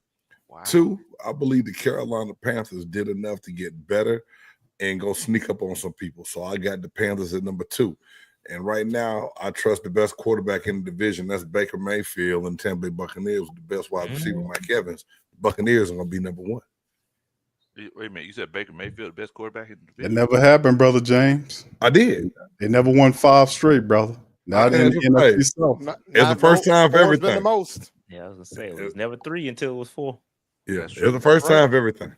Wow. 2, I believe the Carolina Panthers did enough to get better and go sneak up on some people. So I got the Panthers at number 2. And right now, I trust the best quarterback in the division. That's Baker Mayfield, and Tampa Bay Buccaneers with the best wide receiver, Mike Evans. The Buccaneers are going to be number 1. Wait a minute. You said Baker Mayfield, the best quarterback in the division? It never happened, Brother James. I did. They never won 5 straight, brother. Not in the NFC South. It's the first time for everything. Been the most. Yeah, I was going to say, it was never 3 until it was 4. Yeah, That's it was the first time of everything.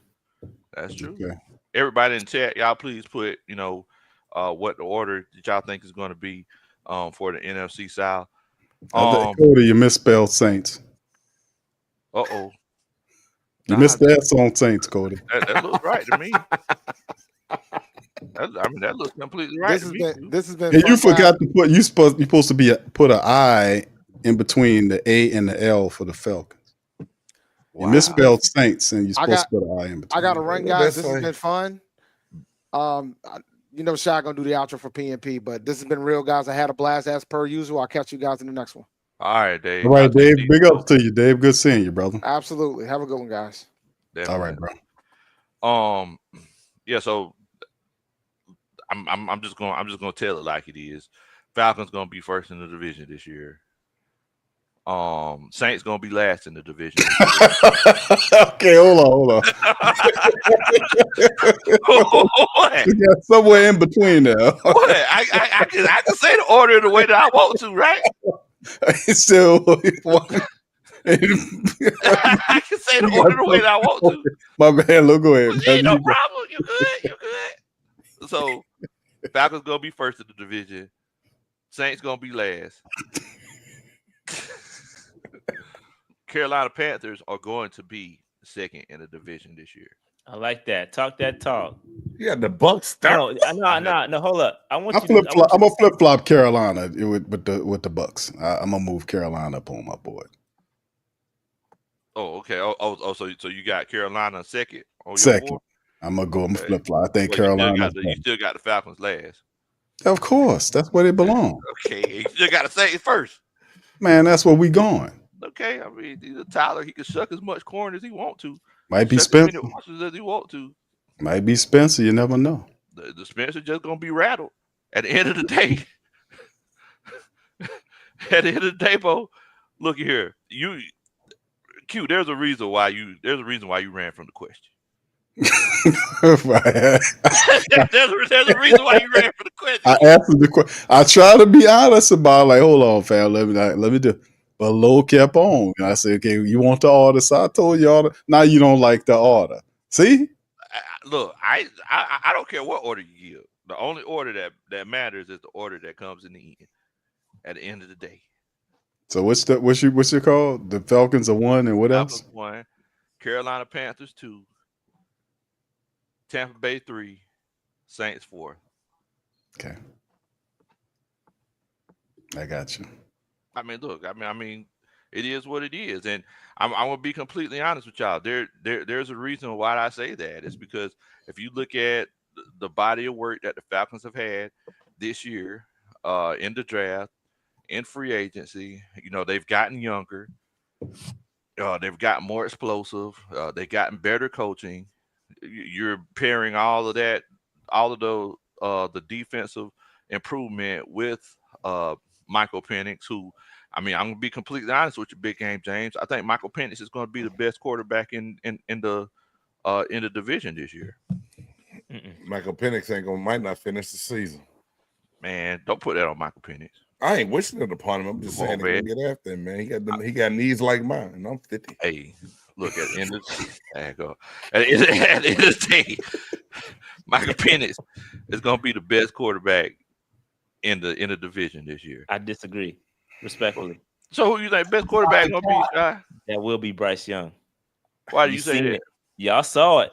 That's true. Okay. Everybody in chat, y'all please put, what the order that y'all think is going to be for the NFC South. Cody, you misspelled Saints. Uh-oh. You missed that on Saints, Cody. That looks right to me. That looks completely right to me. This has been. And you forgot to put. You're supposed to put an I in between the A and the L for the Falcons. Wow. You misspelled Saints, and you're supposed to put an I in between. I got to run, guys. This has been fun. Shy gonna do the outro for PNP, but this has been real, guys. I had a blast as per usual. I'll catch you guys in the next one. All right, Dave. All right, Dave. Big up to you, Dave. Good seeing you, brother. Absolutely. Have a good one, guys. Definitely. All right, bro. Yeah. So I'm just gonna tell it like it is. Falcons gonna be first in the division this year. Saints gonna be last in the division. Okay, hold on. What? You got somewhere in between there. What? I can say the order the way that I want to, right? Still, I can say the order the way that I want to. My man, look, go ahead. Ain't no problem. You good? So Falcons gonna be first in the division. Saints gonna be last. Carolina Panthers are going to be second in the division this year. I like that. Talk that talk. Yeah, the Bucs. No, hold up. I'm gonna flip flop Carolina with the Bucs. I'm gonna move Carolina up on my board. Oh, okay. So you got Carolina second. Second. I'm gonna flip flop. I think Carolina. You still got the Falcons last. Of course, that's where they belong. Okay, you still got to say it first. Man, that's where we going. Okay, I mean, Tyler, he can shuck as much corn as he want to. Might be Spencer. As he want to. Might be Spencer. You never know. The Spencer just gonna be rattled at the end of the day. At the end of the day, Bo. Look here, Q. There's a reason why you ran from the question. There's a reason why you ran from the question. I answered the question. I try to be honest about like, hold on, fam. Let me do. But Low kept on. And I said, okay, you want the order? So I told you order. Now you don't like the order. See? Look, I don't care what order you give. The only order that matters is the order that comes in the end. At the end of the day. So what's your call? The Falcons are 1 and what else? 1, Carolina Panthers 2, Tampa Bay 3, Saints 4. Okay. I got you. I mean, look, I mean, it is what it is, and I'm gonna be completely honest with y'all. There's a reason why I say that. It's because if you look at the body of work that the Falcons have had this year, in the draft, in free agency, they've gotten younger. They've gotten more explosive. They've gotten better coaching. You're pairing all of that, all of the defensive improvement with Michael Penix, who, I mean, I'm gonna be completely honest with you, Big Game James. I think Michael Penix is going to be the best quarterback in the division this year. Michael Penix might not finish the season. Man, don't put that on Michael Penix. I ain't wishing it upon him. I'm just saying he get after him, man. He got knees like mine, and I'm 50. Hey, look, at the end of the day, Michael Penix is going to be the best quarterback in the division this year. I disagree, respectfully. So who you think best quarterback going to be, Shy? That will be Bryce Young. Why do you say that? Y'all saw it.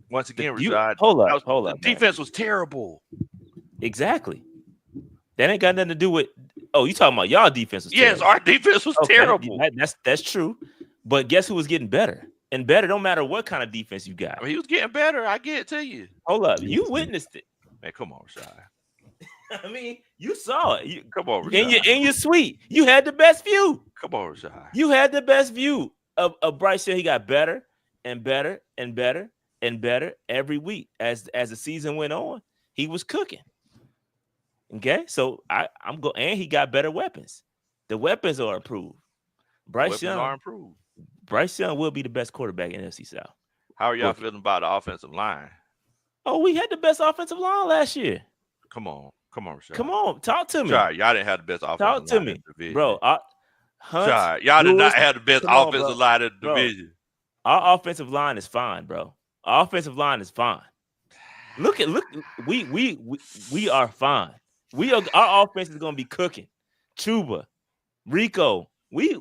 Once again, hold up. The defense was terrible. Exactly. That ain't got nothing to do with. Oh, you talking about y'all defense was terrible. Yes, our defense was terrible. That's true. But guess who was getting better? And better don't matter what kind of defense you got. I mean, he was getting better. I get it to you. Hold up. You witnessed it. Man, come on, Shy. I mean, you saw it. Come on, Rashad. In your suite. You had the best view. Come on, Rashad. You had the best view of Bryce Young. He got better and better and better and better every week. As the season went on, he was cooking. Okay, so I'm going, and he got better weapons. The weapons are improved. Bryce Young will be the best quarterback in NFC South. How are y'all feeling about the offensive line? Oh, we had the best offensive line last year. Come on, Rashad. Come on, talk to me. Sorry, y'all didn't have the best offensive line. Talk to me, bro. Sorry, y'all did not have the best offensive line in the division. Our offensive line is fine, bro. Our offensive line is fine. Look, we are fine. Our offense is gonna be cooking. Chuba, Rico, we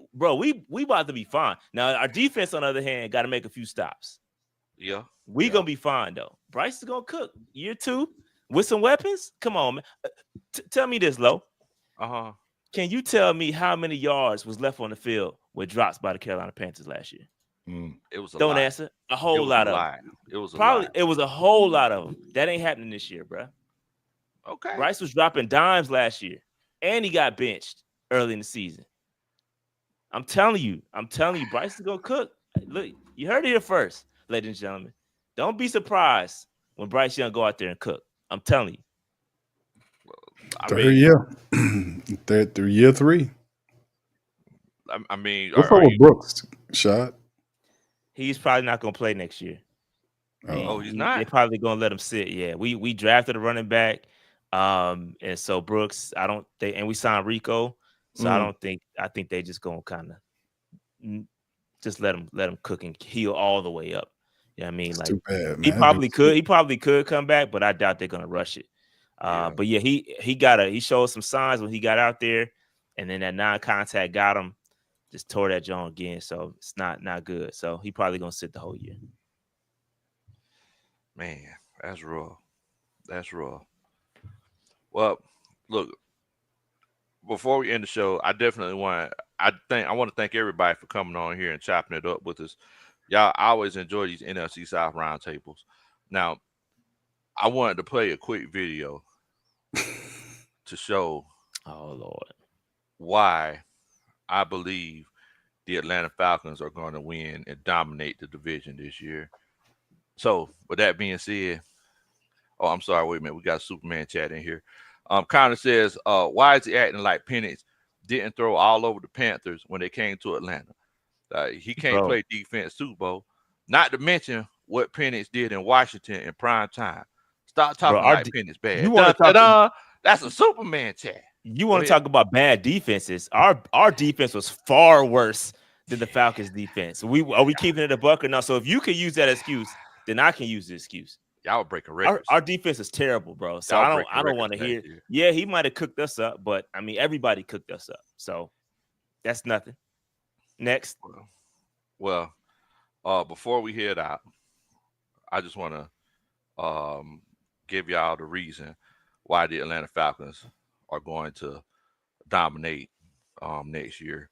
about to be fine. Now our defense, on the other hand, got to make a few stops. Yeah, we gonna be fine though. Bryce is gonna cook year 2 with some weapons. Come on, man. Tell me this, Lo. Can you tell me how many yards was left on the field with drops by the Carolina Panthers last year? It was a Don't lot. answer. A whole lot of them. It was probably it was a whole lot of them. That ain't happening this year, bro. Okay. Bryce was dropping dimes last year, and he got benched early in the season. I'm telling you, Bryce is gonna cook. Look, you heard it here first, ladies and gentlemen. Don't be surprised when Bryce Young go out there and cook. I'm telling you. Third year. Through year 3. I mean, what's up with Brooks? Shot. He's probably not gonna play next year. He's not. They're probably gonna let him sit. Yeah, we drafted a running back, and so Brooks. I don't think, and we signed Rico. So I think they just gonna kind of just let him cook and heal all the way up. You know what I mean? Like, too bad, man. He probably could come back, but I doubt they're gonna rush it. But yeah, he showed some signs when he got out there, and then that non-contact got him, just tore that joint again. So it's not good. So he probably gonna sit the whole year. Man, that's raw. That's raw. Well, look. Before we end the show, I definitely want to thank everybody for coming on here and chopping it up with us. Y'all, I always enjoy these NFC South Roundtables. Now, I wanted to play a quick video to show, why I believe the Atlanta Falcons are going to win and dominate the division this year. So, with that being said, I'm sorry, wait a minute, we got Superman chat in here. Connor says, why is he acting like Penix didn't throw all over the Panthers when they came to Atlanta? He can't play defense too, Bo. Not to mention what Penix did in Washington in prime time. Stop talking like Penix bad. That's a Superman chat. You want to talk about bad defenses? Our defense was far worse than the Falcons' defense. Are we keeping it a buck or not? So if you can use that excuse, then I can use the excuse. Y'all break a record. Our defense is terrible, bro. So I don't want to hear. Yeah, he might have cooked us up, but I mean everybody cooked us up. So that's nothing. Next. Well, before we head out, I just want to give y'all the reason why the Atlanta Falcons are going to dominate next year.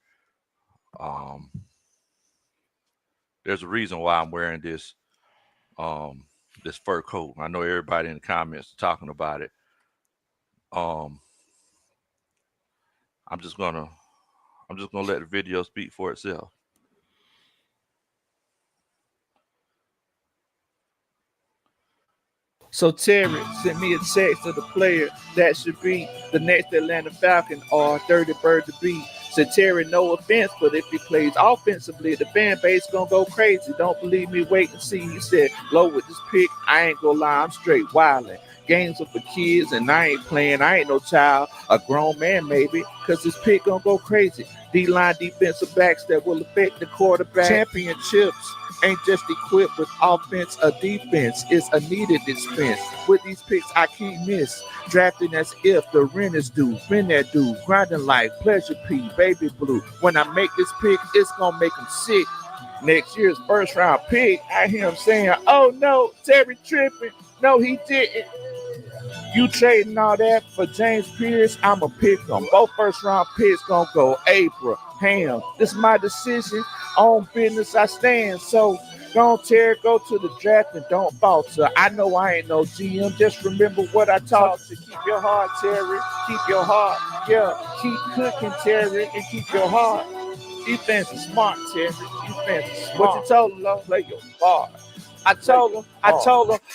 There's a reason why I'm wearing this fur coat. I know everybody in the comments are talking about it. I'm just gonna let the video speak for itself. So Terry sent me a text of the player that should be the next Atlanta Falcon or Dirty Bird to be. Said Terry, no offense, but if he plays offensively, the fan base gonna go crazy. Don't believe me? Wait and see. He said, low with this pick, I ain't gonna lie, I'm straight wildin'. Games are for kids and I ain't playing. I ain't no child, a grown man maybe, because this pick gonna go crazy. D-line defensive backs that will affect the quarterback. Championships ain't just equipped with offense or defense. It's a needed expense. With these picks, I can't miss. Drafting as if the rent is due. Been that dude. Grinding life. Pleasure P. Baby blue. When I make this pick, it's gonna make him sick. Next year's first round pick, I hear him saying, oh no, Terry tripping. No, he didn't. You trading all that for James Pierce, I'ma pick him. Both first round picks gonna go Abraham. This is my decision. On business I stand. So don't Terry, go to the draft and don't falter. I know I ain't no GM. Just remember what I taught you. Keep your heart, Terry. Keep your heart. Yeah, keep cooking, Terry, and keep your heart. Defense is smart, Terry. Defense is smart. What you told him, though? Play your part. I told him,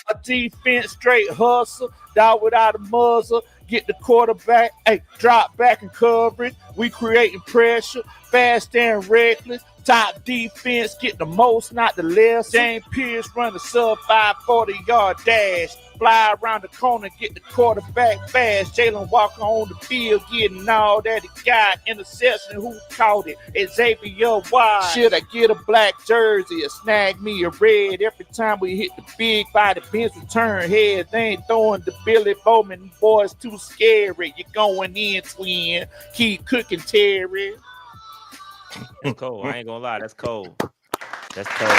a defense straight hustle, dog without a muzzle, get the quarterback, drop back and coverage. We creating pressure, fast and reckless. Top defense, get the most, not the less. James Pierce run a sub 540-yard dash. fly around the corner, get the quarterback fast. Jalen Walker on the field, getting all that he got. Interception, who caught it? Xavier Wide. Should I get a black jersey or snag me a red? Every time we hit the big body bench, return head. They ain't throwing the Billy Bowman boys too scary. You're going in, twin. Keep cooking, Terry. That's cold. I ain't gonna lie. That's cold. That's cold.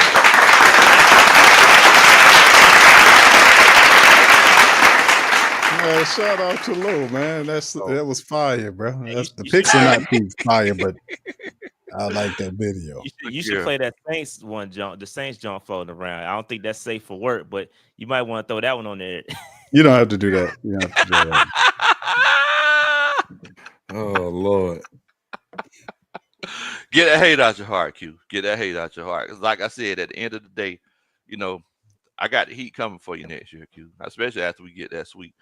Yeah, shout out to Low, man. That was fire, bro. The pics are not too fire, but I like that video. You should play that Saints one jump, the Saints jump floating around. I don't think that's safe for work, but you might want to throw that one on there. You don't have to do that. You don't have to do that. Oh Lord. Get that hate out your heart, Q. Get that hate out your heart. Because like I said, at the end of the day, you know, I got the heat coming for you next year, Q. Especially after we get that sweep.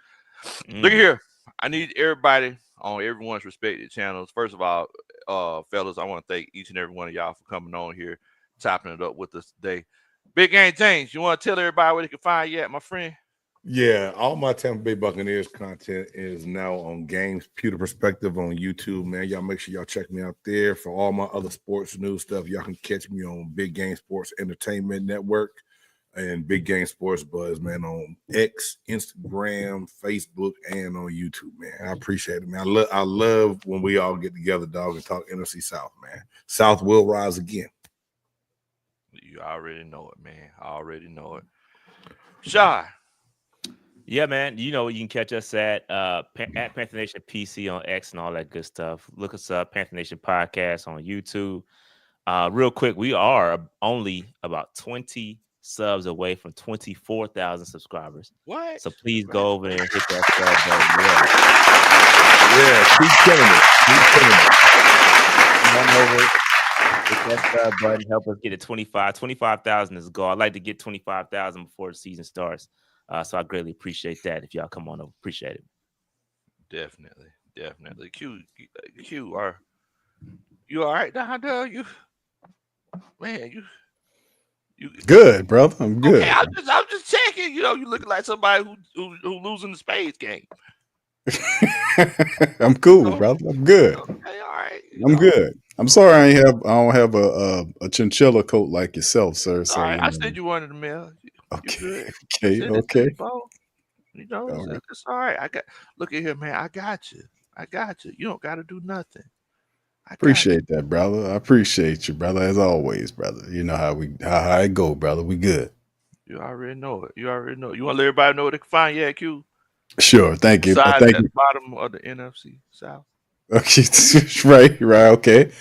Look here. I need everybody on everyone's respected channels. First of all, fellas, I want to thank each and every one of y'all for coming on here, chopping it up with us today. Big Game James, you want to tell everybody where they can find you at, my friend? Yeah, all my Tampa Bay Buccaneers content is now on Games Pewter Perspective on YouTube, man. Y'all make sure y'all check me out there. For all my other sports news stuff, y'all can catch me on Big Game Sports Entertainment Network and Big Game Sports Buzz, man, on X, Instagram, Facebook, and on YouTube, man. I appreciate it, man. I love when we all get together, dog, and talk NFC South, man. South will rise again. You already know it, man. I already know it. Shy. Yeah, man. You know, you can catch us at Panther Nation PC on X and all that good stuff. Look us up, Panther Nation Podcast on YouTube. Real quick, we are only about 20 subs away from 24,000 subscribers. What? So please go over there and hit that sub button. Yeah, keep killing it. Keep killing it. Come on over. Hit that sub button. Help us get to 25. 25,000 is the goal. I'd like to get 25,000 before the season starts. So I greatly appreciate that. If y'all come on over, appreciate it. Definitely. Q, are you all right down there? You Good, brother. I'm good. Okay, I'm just checking. You know, you looking like somebody who losing the spades game. I'm cool, brother. I'm good. Okay, all right. I'm good. I'm sorry I don't have a chinchilla coat like yourself, sir. So, all right, I send you one in the mail. Okay. Okay. You know, All right. it's all right. Look at here, man. I got you. You don't got to do nothing. Appreciate that, brother. I appreciate you, brother, as always, brother. You know how I go, brother. We good. You already know it. You want to let everybody know where they can find you at, Q? Sure. Thank you. Besides Thank at you. the bottom of the NFC South. Okay. Right. Okay.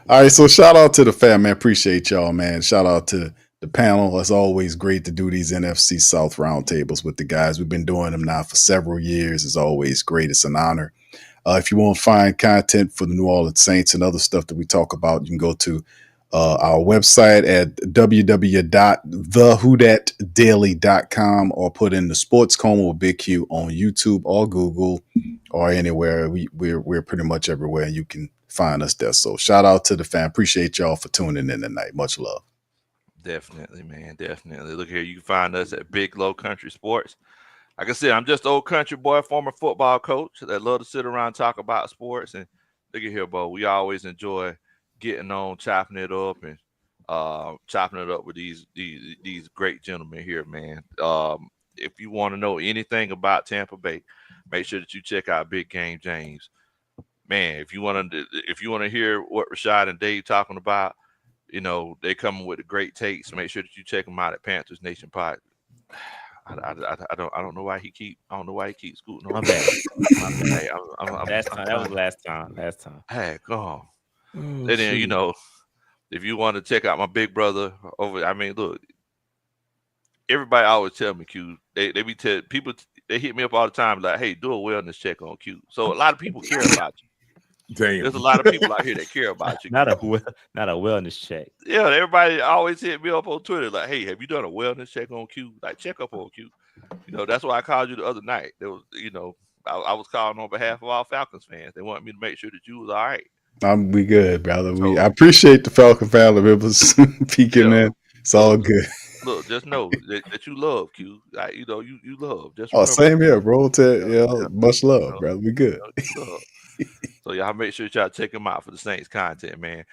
All right. So shout out to the fam, man. Appreciate y'all, man. Shout out to the panel. It's always great to do these NFC South roundtables with the guys. We've been doing them now for several years. It's always great. It's an honor. If you want to find content for the New Orleans Saints and other stuff that we talk about, you can go to our website at www.thewhodatdaily.com or put in the Sports Coma with Big Q on YouTube or Google or anywhere. We're pretty much everywhere, and you can find us there. So shout out to the fam. Appreciate y'all for tuning in tonight. Much love. Definitely, man. Definitely. Look here, you can find us at Big Low Country Sports. Like I said, I'm just old country boy, former football coach that love to sit around and talk about sports. And look at here, Bo. We always enjoy getting on, chopping it up, and chopping it up with these great gentlemen here, man. If you want to know anything about Tampa Bay, make sure that you check out Big Game James. Man, if you want to hear what Rashad and Dave talking about, you know, they coming with the great takes. Make sure that you check them out at Panthers Nation Pod. I don't know why he keeps scooting on. My bad. Hey, That was last time. Hey, go on. And then, you know, if you want to check out my big brother over, I mean, look, everybody always tell me, Q, they be tell people, they hit me up all the time like, hey, do a wellness check on Q. So a lot of people care about you. Damn. There's a lot of people out here that care about you. Not a wellness check. Yeah, everybody always hit me up on Twitter like, hey, have you done a wellness check on Q? Like, check up on Q. You know, that's why I called you the other night. There was, you know, I was calling on behalf of all Falcons fans. They wanted me to make sure that you was all right. We good, brother. I appreciate the Falcon family members peeking in. It's all good. Look, just know that you love Q. You know, you love. Just Oh, remember, same here, bro. yeah, Much you love, know, brother. We good. you love. So y'all make sure y'all check him out for the Saints content, man.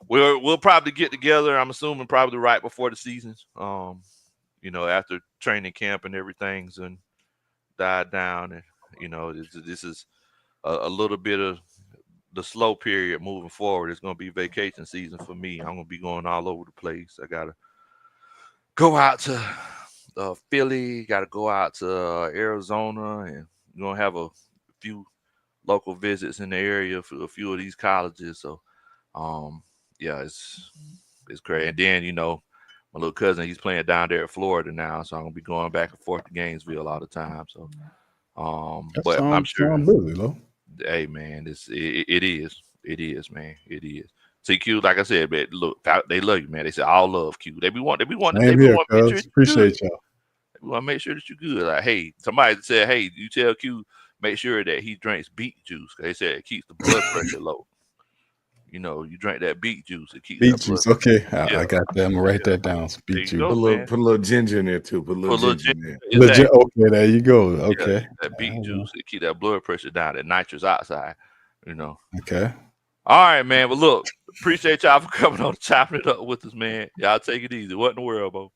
We'll probably get together. I'm assuming probably right before the seasons. You know, after training camp and everything's and died down, and you know, this is a little bit of the slow period moving forward. It's gonna be vacation season for me. I'm gonna be going all over the place. I gotta go out to Philly. Got to go out to Arizona, and we're gonna have a few local visits in the area for a few of these colleges. So, yeah, it's great. And then you know, my little cousin, he's playing down there at Florida now, so I'm gonna be going back and forth to Gainesville all the time. So, but I'm sure. Busy, though. Hey man, it is, man, it is. See, Q, like I said, man, look, they love you, man. They say all love Q. They want to Same here, make sure cuz. Appreciate you y'all. They want to make sure that you're good. Like, hey, somebody said, hey, you tell Q, make sure that he drinks beet juice. They said it keeps the blood pressure low. You know, you drink that beet juice, it keeps Beet that blood juice. pressure. Okay, Yeah, I got that. I'm gonna write yeah. that down. There Beet you juice. go, man. Put a little ginger in there too. Put a little ginger in there. Exactly. Okay, there you go. Yeah, Okay. that beet juice, it keep that blood pressure down, that nitrous oxide, you know. Okay. All right, man. Well, look, appreciate y'all for coming on, chopping it up with us, man. Y'all take it easy. What in the world, bro?